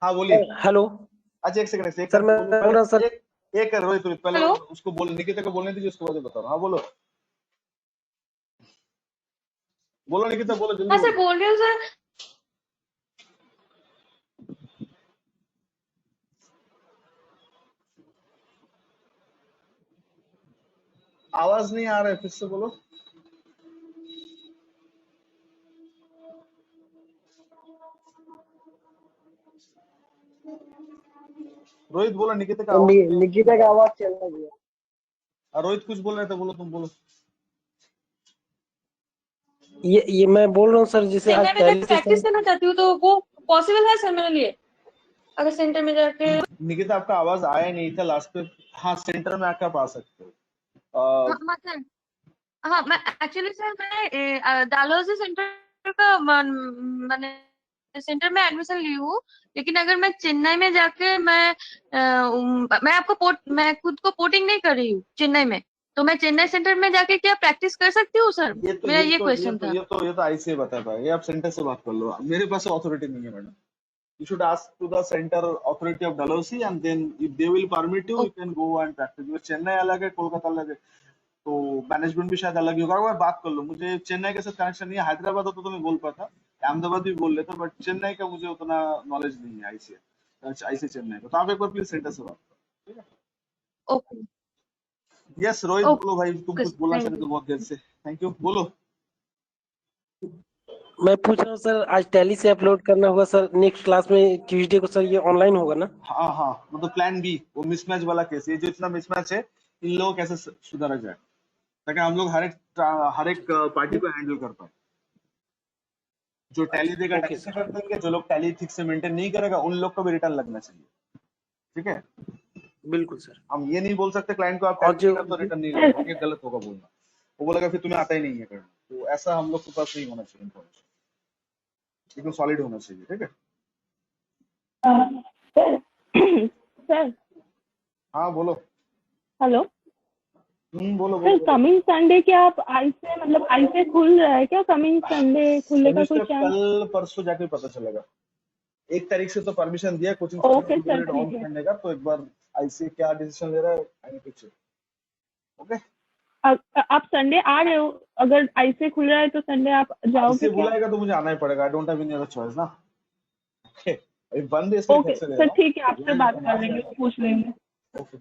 हाँ बोलिए। हेलो अच्छा एक सेकंड से, सर, मैं बोल रहा सर, एक कर रोहित पहले हेलो? उसको बोल, निकिता को बोलने दीजिए, उसके बाद बता रहा हूँ। हाँ बोलो बोलो निकिता, बोलो जल्दी हाँ सर बोलो। बोल रही हूँ सर। आवाज नहीं आ रहा है, फिर से बोलो। रोहित बोलो, निकिता का आवाज निकिता का आवाज चल रहा है। रोहित कुछ बोल रहे थे, बोलो, तुम बोलो। ये मैं बोल रहा हूँ सर, जैसे आज सेंटर में पहले जाकर से प्रैक्टिस करना चाहती हूँ तो वो पॉसिबल है सर मेरे लिए, अगर सेंटर में जाके? निकिता आपका आवाज आया नहीं था लास्ट पे। हाँ सेंटर में आकर आप आ सकते हो। हाँ सर, हाँ मैं एक्चुअली सर मैं डालहौजी सेंटर का मैंने सेंटर में एडमिशन ली हूँ, लेकिन अगर मैं चेन्नई में जाके मैं आपको मैं खुद को पोर्टिंग नहीं कर रही हूँ चेन्नई में, तो मैं चेन्नई सेंटर में जाके क्या प्रैक्टिस कर सकती हूँ सर? मेरा ये क्वेश्चन था। ये तो आईसी बता पाएगा, ये आप सेंटर से बात कर लो, मेरे पास अथॉरिटी नहीं है madam. You should ask to the center authority of Dalhousie and then if they will permit you, you can go and practice. because Chennai अलग है, कोलकाता अलग है, तो मैनेजमेंट भी शायद अलग ही होगा। एक बार बात कर लो, मुझे चेन्नई के साथ कनेक्शन नहीं है, हैदराबाद होता तो मैं बोल पाता, अहमदाबाद भी बोल लेता, बट चेन्नई का मुझे उतना नॉलेज नहीं है आईसी चेन्नई का, तो आप एक बार प्लीज सेंटर से बात करो, ठीक है? ओके यस रोहित बोलो भाई, तुम कुछ बोलना चाहते हो बहुत देर से, थैंक यू, बोलो। मैं पूछ रहा हूँ सर, आज टैली से अपलोड करना होगा सर, नेक्स्ट क्लास में ट्यूसडे को सर ये ऑनलाइन होगा ना? हाँ मतलब प्लान बी, वो मिसमैच वाला केस, ये जो इतना मिसमैच है इन लोगों कैसे सुधारा जाए ताकि हम लोग हर एक पार्टी को हैंडल कर पाए। जो टैली देगा टैली से कर देंगे, जो लोग टैली ठीक से मेंटेन नहीं करेगा उन लोग को भी रिटर्न लगना चाहिए, ठीक है? बिल्कुल सर। हम ये नहीं बोल सकते क्लाइंट को आप और जो तो रिटर्न नहीं लगेगा, ये गलत होगा बोलना, वो बोलेगा फिर तुम्हें आता ही नहीं है करना, तो ऐसा हम लोग के पास नहीं होना चाहिए, इन्फॉर्मेशन एकदम सॉलिड होना चाहिए, ठीक है? सर हाँ बोलो। हेलो बोलो सर, कमिंग संडे क्या आप आईसे मतलब आईसे खुल रहा है क्या? कमिंग संडे खुलने का कोई चांस? कल परसों जाके पता चलेगा, 1 तारीख से तो परमिशन दिया कोचिंग ओके सर, ठीक है। करने का, तो एक बार आईसी क्या डिसीजन ले रहा है I need to check. Okay, आप संडे आ रहे हो? अगर आईसे खुल रहा है तो संडे आप जाओगे क्या? बुलाएगा तो मुझे आना ही पड़ेगा, I don't have any other choice ना। ओके, अभी बंद है ओके सर, ठीक है, आपसे बात कर लेंगे, पूछ लेंगे। ओके।